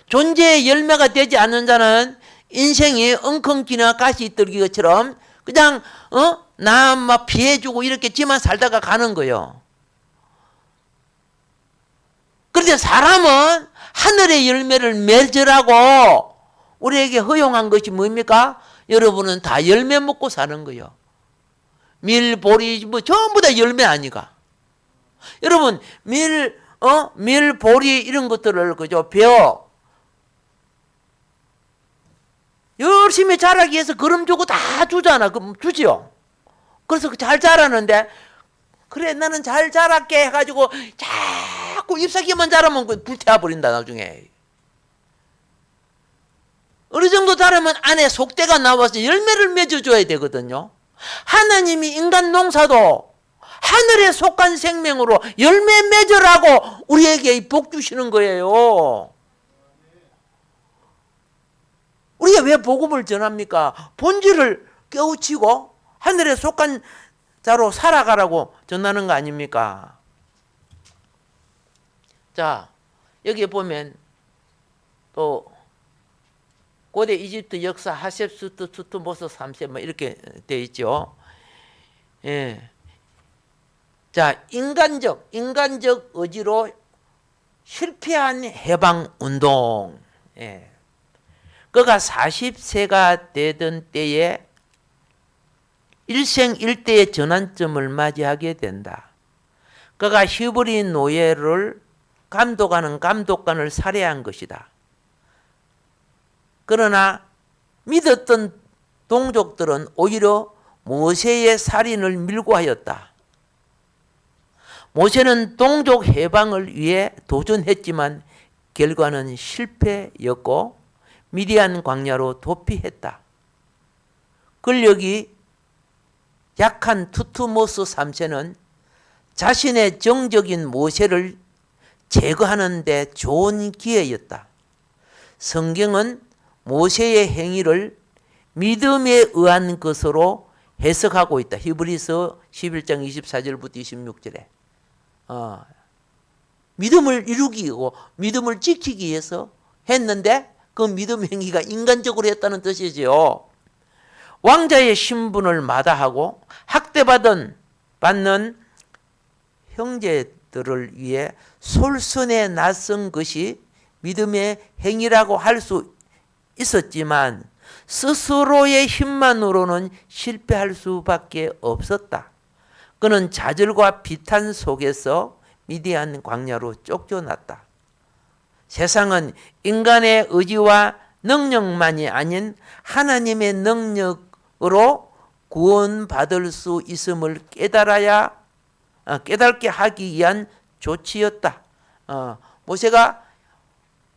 존재의 열매가 되지 않는 자는 인생이 엉겅퀴나 가시떨기처럼 그냥 나 막 피해주고 이렇게 지만 살다가 가는 거요. 그런데 사람은 하늘의 열매를 맺으라고 우리에게 허용한 것이 뭡니까? 여러분은 다 열매 먹고 사는 거요. 밀, 보리 뭐 전부 다 열매 아니가. 여러분 밀, 보리 이런 것들을 그죠, 베어 열심히 자라기 위해서 거름 주고 다 주잖아. 그럼 주지요. 그래서 잘 자라는데, 그래 나는 잘 자랄게 해가지고 자꾸 잎사귀만 자라면 불태워 버린다 나중에. 어느 정도 자라면 안에 속대가 나와서 열매를 맺어줘야 되거든요. 하나님이 인간 농사도 하늘에 속한 생명으로 열매 맺으라고 우리에게 복 주시는 거예요. 우리가 왜 복음을 전합니까? 본질을 깨우치고 하늘에 속한 자로 살아가라고 전하는 거 아닙니까? 자, 여기 보면 또 고대 이집트 역사 하셉수트 투트모스 3세 뭐 이렇게 돼 있죠. 예. 자, 인간적 의지로 실패한 해방 운동. 예. 그가 40세가 되던 때에 일생일대의 전환점을 맞이하게 된다. 그가 히브리 노예를 감독하는 감독관을 살해한 것이다. 그러나 믿었던 동족들은 오히려 모세의 살인을 밀고하였다. 모세는 동족 해방을 위해 도전했지만 결과는 실패였고 미디안 광야로 도피했다. 권력이 약한 투트모스 3세는 자신의 정적인 모세를 제거하는 데 좋은 기회였다. 성경은 모세의 행위를 믿음에 의한 것으로 해석하고 있다. 히브리서 11장 24절부터 26절에. 믿음을 이루기고 믿음을 지키기 위해서 했는데 그 믿음 행위가 인간적으로 했다는 뜻이지요. 왕자의 신분을 마다하고 학대받는 형제들을 위해 솔선에 나선 것이 믿음의 행위라고 할 수 있었지만 스스로의 힘만으로는 실패할 수밖에 없었다. 그는 좌절과 비탄 속에서 미디안 광야로 쫓겨났다. 세상은 인간의 의지와 능력만이 아닌 하나님의 능력으로 구원받을 수 있음을 깨닫게 하기 위한 조치였다. 모세가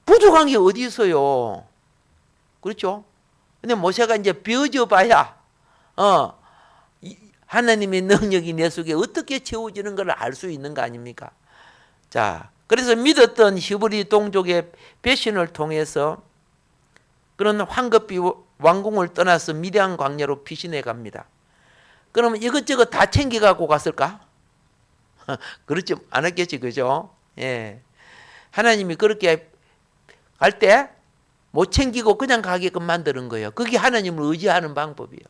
부족한 게 어디 있어요? 그렇죠? 근데 모세가 이제 비워져 봐야 하나님의 능력이 내 속에 어떻게 채워지는 걸 알 수 있는 거 아닙니까? 자, 그래서 믿었던 히브리 동족의 배신을 통해서 그런 황급히 왕궁을 떠나서 미디안 광야로 피신해 갑니다. 그러면 이것저것 다 챙겨가고 갔을까? 그렇지 않았겠지, 그죠? 예. 하나님이 그렇게 갈 때 못 챙기고 그냥 가게끔 만드는 거예요. 그게 하나님을 의지하는 방법이에요.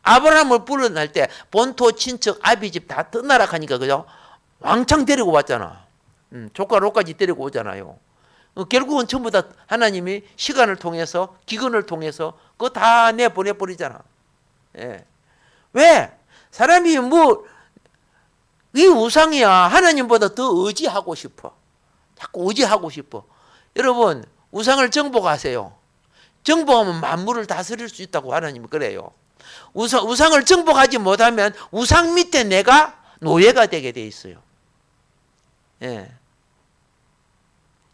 아브라함을 불러낼 때 본토, 친척, 아비집 다 떠나라 하니까 그죠? 왕창 데리고 왔잖아. 조카, 롯까지 데리고 오잖아요. 결국은 전부 다 하나님이 시간을 통해서, 기근을 통해서 그거 다 내보내버리잖아. 예. 왜? 사람이 이 우상이야. 하나님보다 더 의지하고 싶어. 자꾸 의지하고 싶어. 여러분, 우상을 정복하세요. 정복하면 만물을 다스릴 수 있다고 하나님은 그래요. 우상을 정복하지 못하면 우상 밑에 내가 노예가 되게 돼 있어요. 예.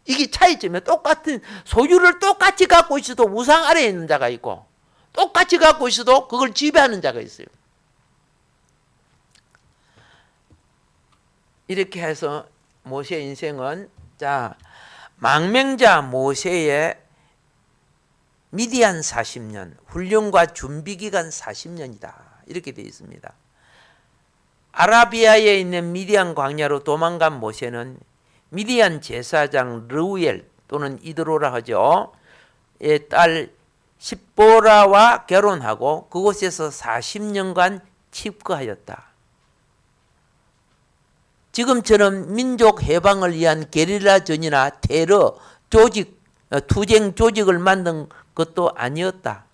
이게 차이점이에요. 똑같은 소유를 똑같이 갖고 있어도 우상 아래에 있는 자가 있고 똑같이 갖고 있어도 그걸 지배하는 자가 있어요. 이렇게 해서 모세 인생은 망명자 모세의 미디안 40년, 훈련과 준비기간 40년이다. 이렇게 되어 있습니다. 아라비아에 있는 미디안 광야로 도망간 모세는 미디안 제사장 르우엘 또는 이드로라 하죠. 딸 십보라와 결혼하고 그곳에서 40년간 칩거하였다. 지금처럼 민족 해방을 위한 게릴라전이나 테러 조직, 투쟁 조직을 만든 것도 아니었다.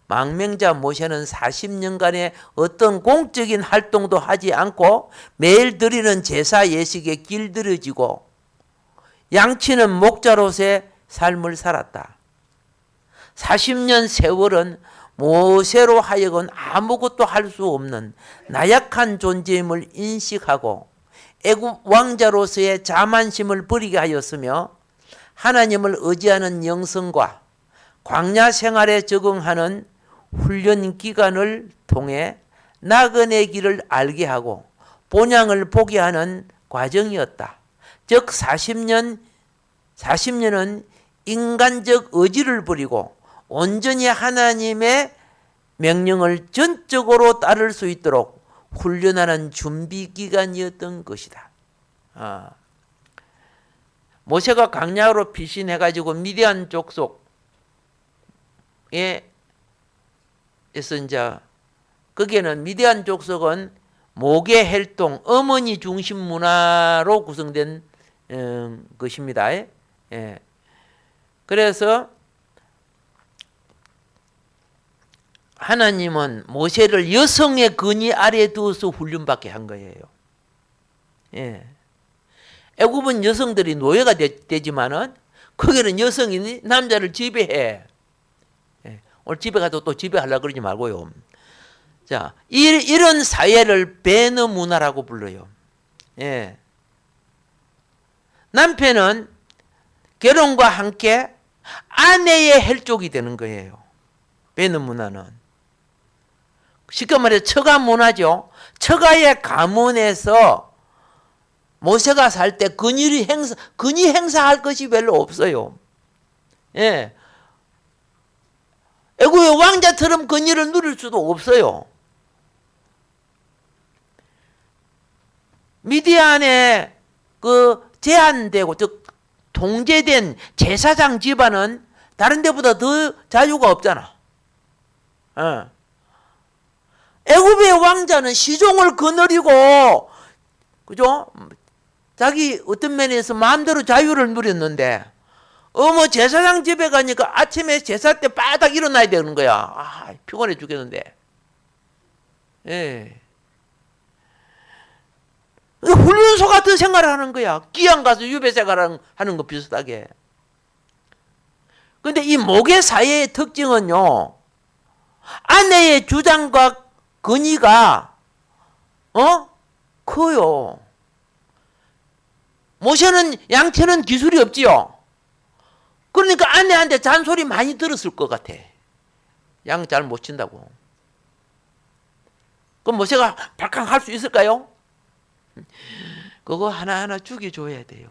망명자 모세는 40년간의 어떤 공적인 활동도 하지 않고 매일 드리는 제사 예식에 길들여지고 양치는 목자로서의 삶을 살았다. 40년 세월은 모세로 하여금 아무것도 할 수 없는 나약한 존재임을 인식하고 애굽 왕자로서의 자만심을 버리게 하였으며 하나님을 의지하는 영성과 광야 생활에 적응하는 훈련 기간을 통해 나그네 길을 알게 하고 본향을 보게 하는 과정이었다. 즉 40년은 인간적 의지를 버리고 온전히 하나님의 명령을 전적으로 따를 수 있도록 훈련하는 준비 기간이었던 것이다. 모세가 광야로 피신해가지고 미디안 족속에 이제 거기에는 미디안 족속은 모계 혈통, 어머니 중심 문화로 구성된 것입니다. 예. 그래서 하나님은 모세를 여성의 근위 아래에 두어서 훈련받게 한 거예요. 예. 애굽은 여성들이 노예가 되지만은 거기는 여성이 남자를 지배해. 예. 오늘 집에 가도 또 지배하려고 그러지 말고요. 자, 이런 사회를 베너 문화라고 불러요. 예. 남편은 결혼과 함께 아내의 혈족이 되는 거예요. 베너 문화는. 쉽게 말해 처가 문화죠. 처가의 가문에서 모세가 살 때 근위 행사할 것이 별로 없어요. 예. 애굽의 왕자처럼 근위를 누릴 수도 없어요. 미디안에 제한되고 즉 통제된 제사장 집안은 다른 데보다 더 자유가 없잖아. 애굽의 왕자는 시종을 거느리고 그죠? 자기 어떤 면에서 마음대로 자유를 누렸는데 제사장 집에 가니까 아침에 제사 때 바닥 일어나야 되는 거야. 피곤해 죽겠는데. 예. 훈련소 같은 생활을 하는 거야. 기양 가서 유배 생활하는 거 비슷하게. 근데 이 목의 사회의 특징은요, 아내의 주장과 건의가 커요. 모세는 양태는 기술이 없지요. 그러니까 아내한테 잔소리 많이 들었을 것 같아. 양 잘 못 친다고. 그럼 모세가 발캉 할 수 있을까요? 그거 하나하나 죽여줘야 돼요.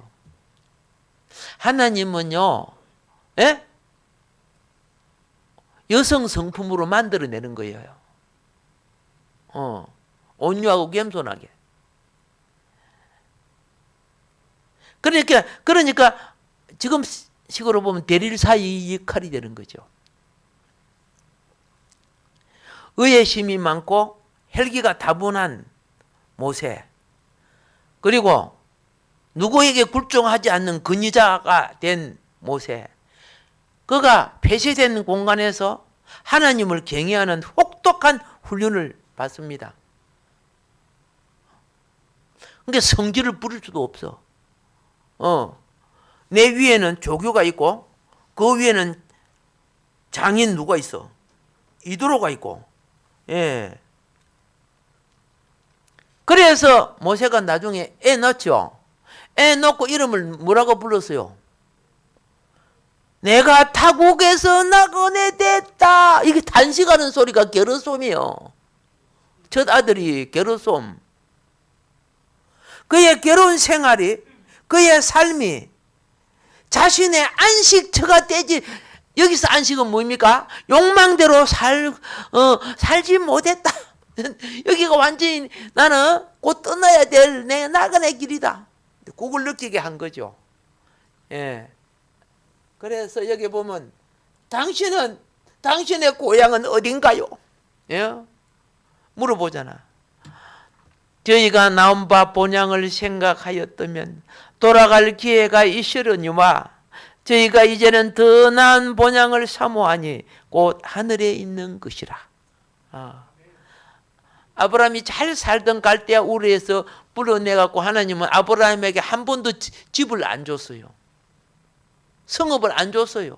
하나님은요, 예? 여성 성품으로 만들어내는 거예요. 온유하고 겸손하게. 그러니까 지금 식으로 보면 대릴사의 역할이 되는 거죠. 의외심이 많고 혈기가 다분한 모세, 그리고 누구에게 굴종하지 않는 근위자가 된 모세, 그가 폐쇄된 공간에서 하나님을 경외하는 혹독한 훈련을 받습니다. 그러니까 성질을 부릴 수도 없어. 내 위에는 조교가 있고 그 위에는 장인 누가 있어? 이도로가 있고. 예. 그래서 모세가 나중에 애 낳죠. 애 낳고 이름을 뭐라고 불렀어요? 내가 타국에서 나그네 됐다. 이게 단식하는 소리가 게르솜이요. 첫 아들이 게르솜. 그의 결혼 생활이, 그의 삶이 자신의 안식처가 되지. 여기서 안식은 뭡니까? 욕망대로 살지 못했다. 여기가 완전히 나는 곧 떠나야 될 내 나그네 길이다. 그걸 느끼게 한 거죠. 예. 그래서 여기 보면 당신의 고향은 어딘가요? 예? 물어보잖아. 저희가 나온 바 본향을 생각하였다면 돌아갈 기회가 있으려니와 저희가 이제는 더 나은 본향을 사모하니 곧 하늘에 있는 것이라. 아브라함이 잘 살던 갈대아 우르에서 불러내갖고 하나님은 아브라함에게 한 번도 집을 안 줬어요. 성읍을 안 줬어요.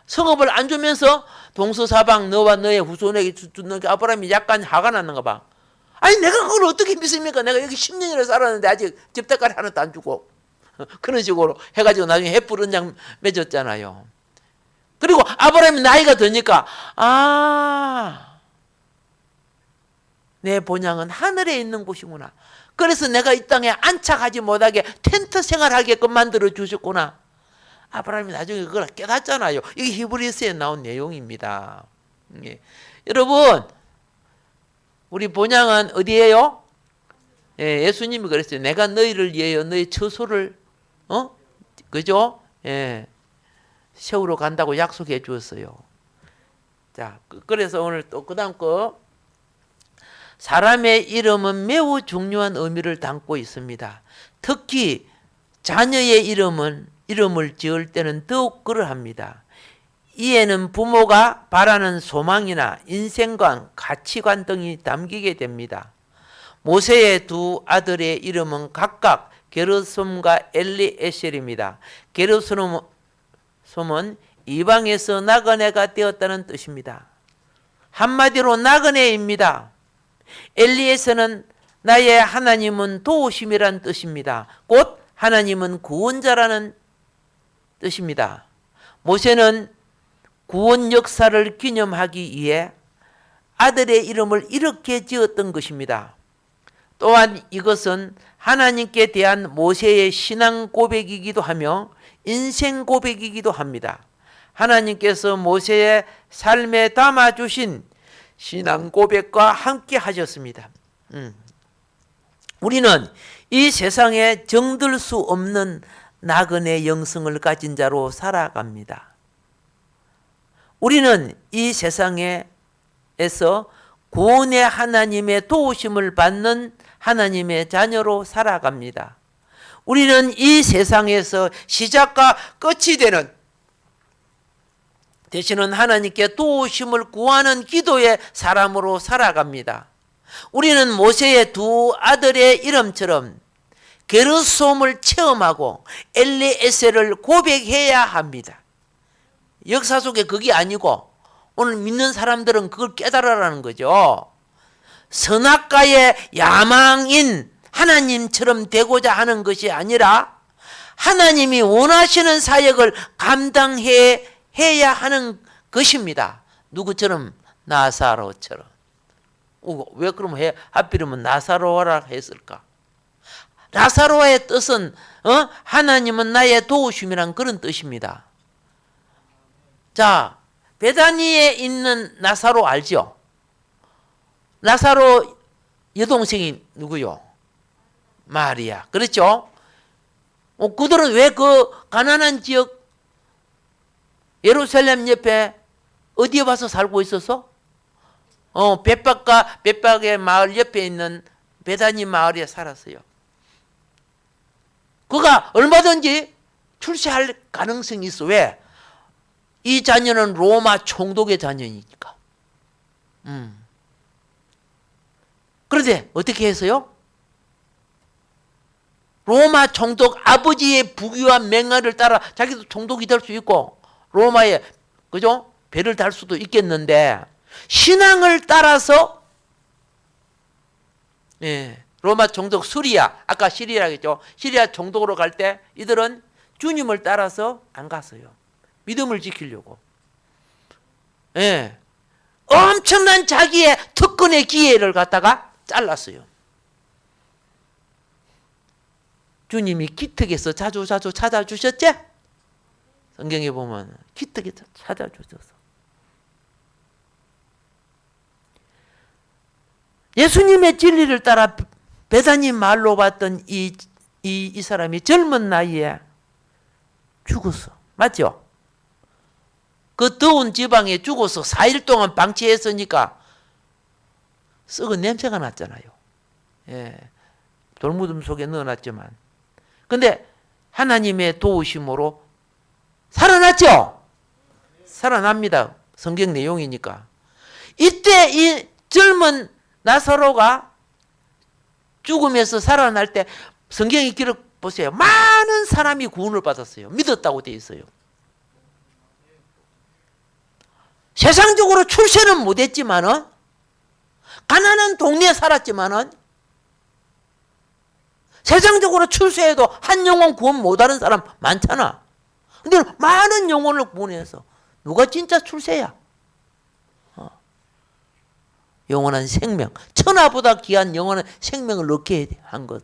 성읍을 안 주면서 동서사방 너와 너의 후손에게 주는 게 아브라함이 약간 화가 났는가 봐. 아니 내가 그걸 어떻게 믿습니까? 내가 여기 10년이나 살았는데 아직 집대가리 하나도 안 주고. 그런 식으로 해가지고 나중에 햇불 언장 맺었잖아요. 그리고 아브라함이 나이가 드니까 내 본향은 하늘에 있는 곳이구나. 그래서 내가 이 땅에 안착하지 못하게 텐트 생활하게끔 만들어 주셨구나. 아브라함이 나중에 그걸 깨닫잖아요. 이게 히브리서에 나온 내용입니다. 예. 여러분, 우리 본향은 어디예요? 예, 예수님이 그랬어요. 내가 너희를 위하여 너희 처소를 그죠? 예, 세우러 간다고 약속해 주었어요. 자, 그래서 오늘 또 그다음 거, 사람의 이름은 매우 중요한 의미를 담고 있습니다. 특히 자녀의 이름을 지을 때는 더욱 그러합니다. 이에는 부모가 바라는 소망이나 인생관, 가치관 등이 담기게 됩니다. 모세의 두 아들의 이름은 각각 게르솜과 엘리에셀입니다. 게르솜은 이방에서 나그네가 되었다는 뜻입니다. 한마디로 나그네입니다. 엘리에셀은 나의 하나님은 도우심이란 뜻입니다. 곧 하나님은 구원자라는 뜻입니다. 모세는 구원 역사를 기념하기 위해 아들의 이름을 이렇게 지었던 것입니다. 또한 이것은 하나님께 대한 모세의 신앙 고백이기도 하며 인생 고백이기도 합니다. 하나님께서 모세의 삶에 담아주신 신앙 고백과 함께 하셨습니다. 우리는 이 세상에 정들 수 없는 나그네 영성을 가진 자로 살아갑니다. 우리는 이 세상에서 구원의 하나님의 도우심을 받는 하나님의 자녀로 살아갑니다. 우리는 이 세상에서 시작과 끝이 되시는 하나님께 도우심을 구하는 기도의 사람으로 살아갑니다. 우리는 모세의 두 아들의 이름처럼 게르솜을 체험하고 엘리에셀을 고백해야 합니다. 역사 속에 그게 아니고 오늘 믿는 사람들은 그걸 깨달으라는 거죠. 선악과의 야망인 하나님처럼 되고자 하는 것이 아니라 하나님이 원하시는 사역을 감당해야 하는 것입니다. 누구처럼? 나사로처럼. 왜 그럼 하필이면 나사로라 했을까? 나사로의 뜻은 하나님은 나의 도우심이란 그런 뜻입니다. 자, 베다니에 있는 나사로 알죠? 나사로 여동생이 누구요? 마리아. 그렇죠? 그들은 왜 그 가난한 지역 예루살렘 옆에 어디에 와서 살고 있었어? 벳박의 마을 옆에 있는 베다니 마을에 살았어요. 그가 얼마든지 출세할 가능성이 있어. 왜? 이 자녀는 로마 총독의 자녀니까. 그런데 어떻게 해서요? 로마 총독 아버지의 부귀와 맹화를 따라 자기도 총독이 될 수 있고 로마에 그죠? 배를 달 수도 있겠는데 신앙을 따라서 로마 총독 수리아, 아까 시리아라고 했죠. 시리아 총독으로 갈 때 이들은 주님을 따라서 안 갔어요. 믿음을 지키려고. 엄청난 자기의 특권의 기회를 갖다가 잘랐어요. 주님이 기특해서 자주 찾아주셨지? 성경에 보면 기특해서 찾아주셔서. 예수님의 진리를 따라 베다니 마을로 왔던 이 사람이 젊은 나이에 죽었어. 맞죠? 그 더운 지방에 죽어서 4일 동안 방치했으니까 썩은 냄새가 났잖아요. 돌무덤 속에 넣어놨지만. 근데 하나님의 도우심으로 살아났죠? 살아납니다. 성경 내용이니까. 이때 이 젊은 나사로가 죽음에서 살아날 때 성경의 기록 보세요. 많은 사람이 구원을 받았어요. 믿었다고 되어 있어요. 세상적으로 출세는 못했지만은 가난한 동네에 살았지만은 세상적으로 출세해도 한 영혼 구원 못하는 사람 많잖아. 근데 많은 영혼을 구원해서 누가 진짜 출세야? 영원한 생명, 천하보다 귀한 영원한 생명을 얻게 한 것.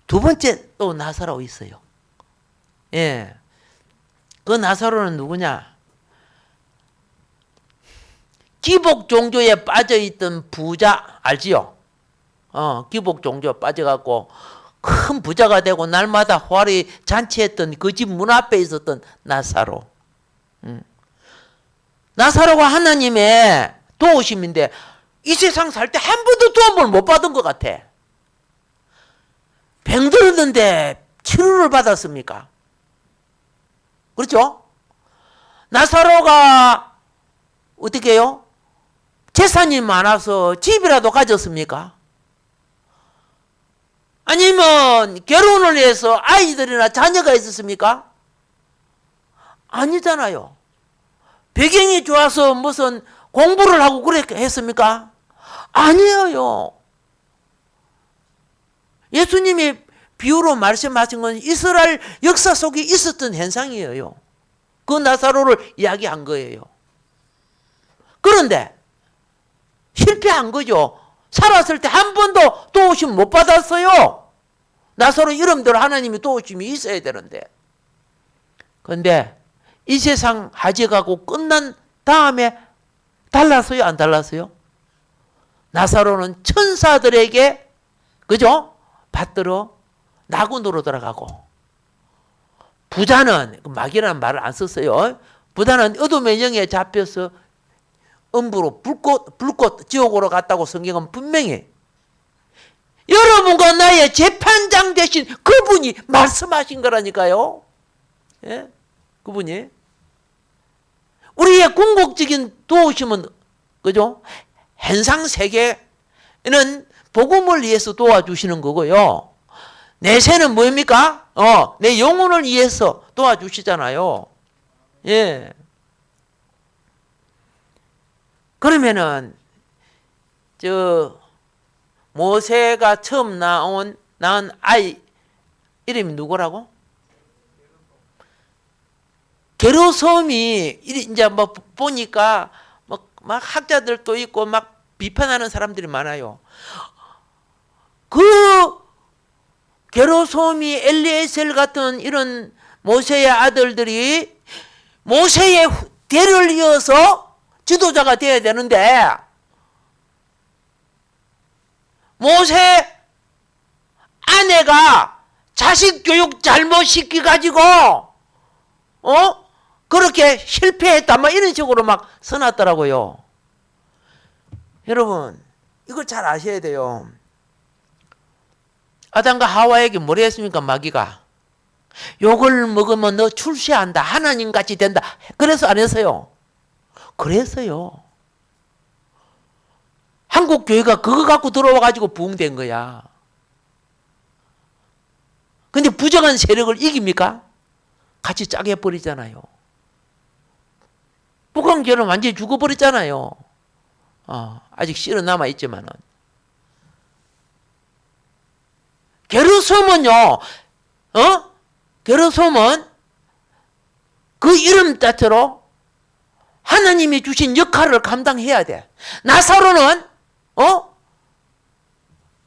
두 번째 또 나사로 있어요. 그 나사로는 누구냐? 기복 종교에 빠져있던 부자 알지요? 기복 종교 빠져갖고 큰 부자가 되고 날마다 화려히 잔치했던 그 집 문 앞에 있었던 나사로. 나사로가 하나님의 도우심인데 이 세상 살 때 한 번도 도움을 못 받은 것 같아. 병들었는데 치료를 받았습니까? 그렇죠? 나사로가 어떻게 해요? 재산이 많아서 집이라도 가졌습니까? 아니면 결혼을 해서 아이들이나 자녀가 있었습니까? 아니잖아요. 배경이 좋아서 무슨 공부를 하고 그렇게 했습니까? 아니에요. 예수님이 비유로 말씀하신 건 이스라엘 역사 속에 있었던 현상이에요. 그 나사로를 이야기한 거예요. 그런데 실패한 거죠. 살았을 때 한 번도 도우심 못 받았어요. 나사로 이름대로 하나님이 도우심이 있어야 되는데. 그런데 이 세상 하직하고 끝난 다음에 달랐어요? 안 달랐어요? 나사로는 천사들에게 그죠? 받들어 나군으로 들어가고, 부자는 마귀라는 말을 안 썼어요. 부자는 어둠의 영에 잡혀서 음부로 불꽃 지옥으로 갔다고 성경은 분명히 여러분과 나의 재판장 되신 그분이 말씀하신 거라니까요. 그분이 우리의 궁극적인 도우심은 그죠? 현상 세계는 복음을 위해서 도와주시는 거고요. 내세는 뭐입니까? 내 영혼을 위해서 도와주시잖아요. 예. 그러면은 모세가 처음 낳은 아이 이름이 누구라고? 게르솜이 이제 뭐 보니까 막 학자들도 있고 막 비판하는 사람들이 많아요. 그 게르솜이 엘리에셀 같은 이런 모세의 아들들이 모세의 대를 이어서 지도자가 되어야 되는데 모세 아내가 자식 교육 잘못 시켜가지고 그렇게 실패했다 막 이런 식으로 막 써놨더라고요. 여러분 이걸 잘 아셔야 돼요. 아담과 하와에게 뭐라 했습니까? 마귀가 요걸 먹으면 너 출세한다, 하나님같이 된다. 그래서 안 했어요. 그랬어요. 한국 교회가 그거 갖고 들어와가지고 부흥된 거야. 근데 부정한 세력을 이깁니까? 같이 짜게 버리잖아요. 북한교회는 완전히 죽어버렸잖아요. 아직 씨는 남아있지만은. 게르솜은요, 게르솜은 그 이름 자체로 하나님이 주신 역할을 감당해야 돼. 나사로는,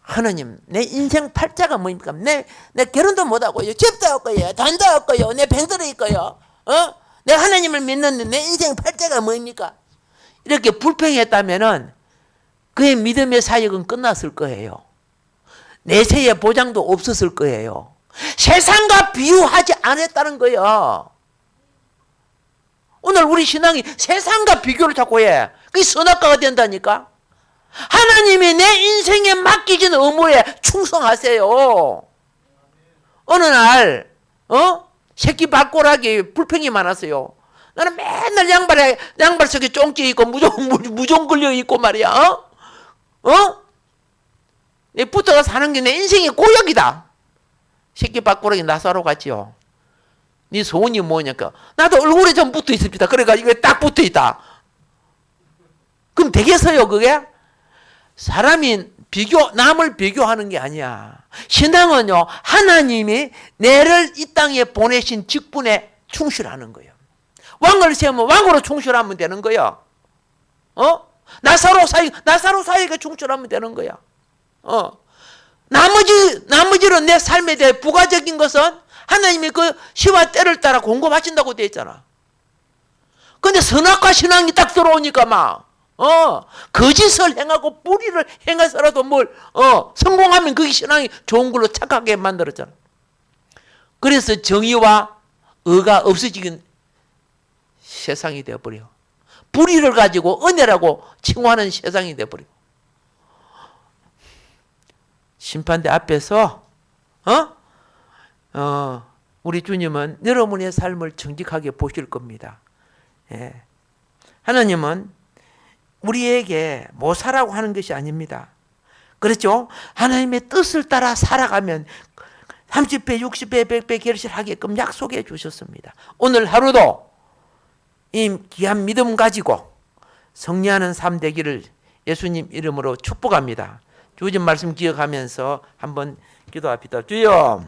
하나님, 내 인생 팔자가 뭡니까? 내 결혼도 못하고요. 집도 없고요. 돈도 없고요. 내 병들어 있고요. 내가 하나님을 믿는데 내 인생 팔자가 뭡니까? 이렇게 불평했다면은 그의 믿음의 사역은 끝났을 거예요. 내세의 보장도 없었을 거예요. 세상과 비유하지 않았다는 거예요. 오늘 우리 신앙이 세상과 비교를 자꾸 해. 그게 선악과가 된다니까. 하나님이 내 인생에 맡기진 의무에 충성하세요. 어느 날 새끼 발꼬락이 불평이 많았어요. 나는 맨날 양발 속에 쫑찌 있고 무좀 걸려 있고 말이야. 붙어가 사는 게 내 인생의 고역이다. 새끼 발꼬락이 나사로 같지요. 네 소원이 뭐냐니까. 나도 얼굴에 좀 붙어 있습니다. 그러니까 이거 딱 붙어 있다. 그럼 되겠어요, 그게? 사람이 남을 비교하는 게 아니야. 신앙은요, 하나님이 내를 이 땅에 보내신 직분에 충실하는 거예요. 왕을 세우면 왕으로 충실하면 되는 거야. 나사로 사역에 충실하면 되는 거야. 나머지는 내 삶에 대해 부가적인 것은 하나님이 그 시와 때를 따라 공급하신다고 되어 있잖아. 근데 선악과 신앙이 딱 들어오니까 거짓을 행하고 불의를 행해서라도 성공하면 그게 신앙이 좋은 걸로 착하게 만들었잖아. 그래서 정의와 의가 없어지긴 세상이 되어버려. 불의를 가지고 은혜라고 칭호하는 세상이 되어버려. 심판대 앞에서 우리 주님은 여러분의 삶을 정직하게 보실 겁니다. 예. 하나님은 우리에게 뭐 사라고 하는 것이 아닙니다. 그렇죠? 하나님의 뜻을 따라 살아가면 30배, 60배, 100배 결실하게끔 약속해 주셨습니다. 오늘 하루도 이 귀한 믿음 가지고 승리하는 삶 되기를 예수님 이름으로 축복합니다. 주신 말씀 기억하면서 한번 기도합시다. 주여,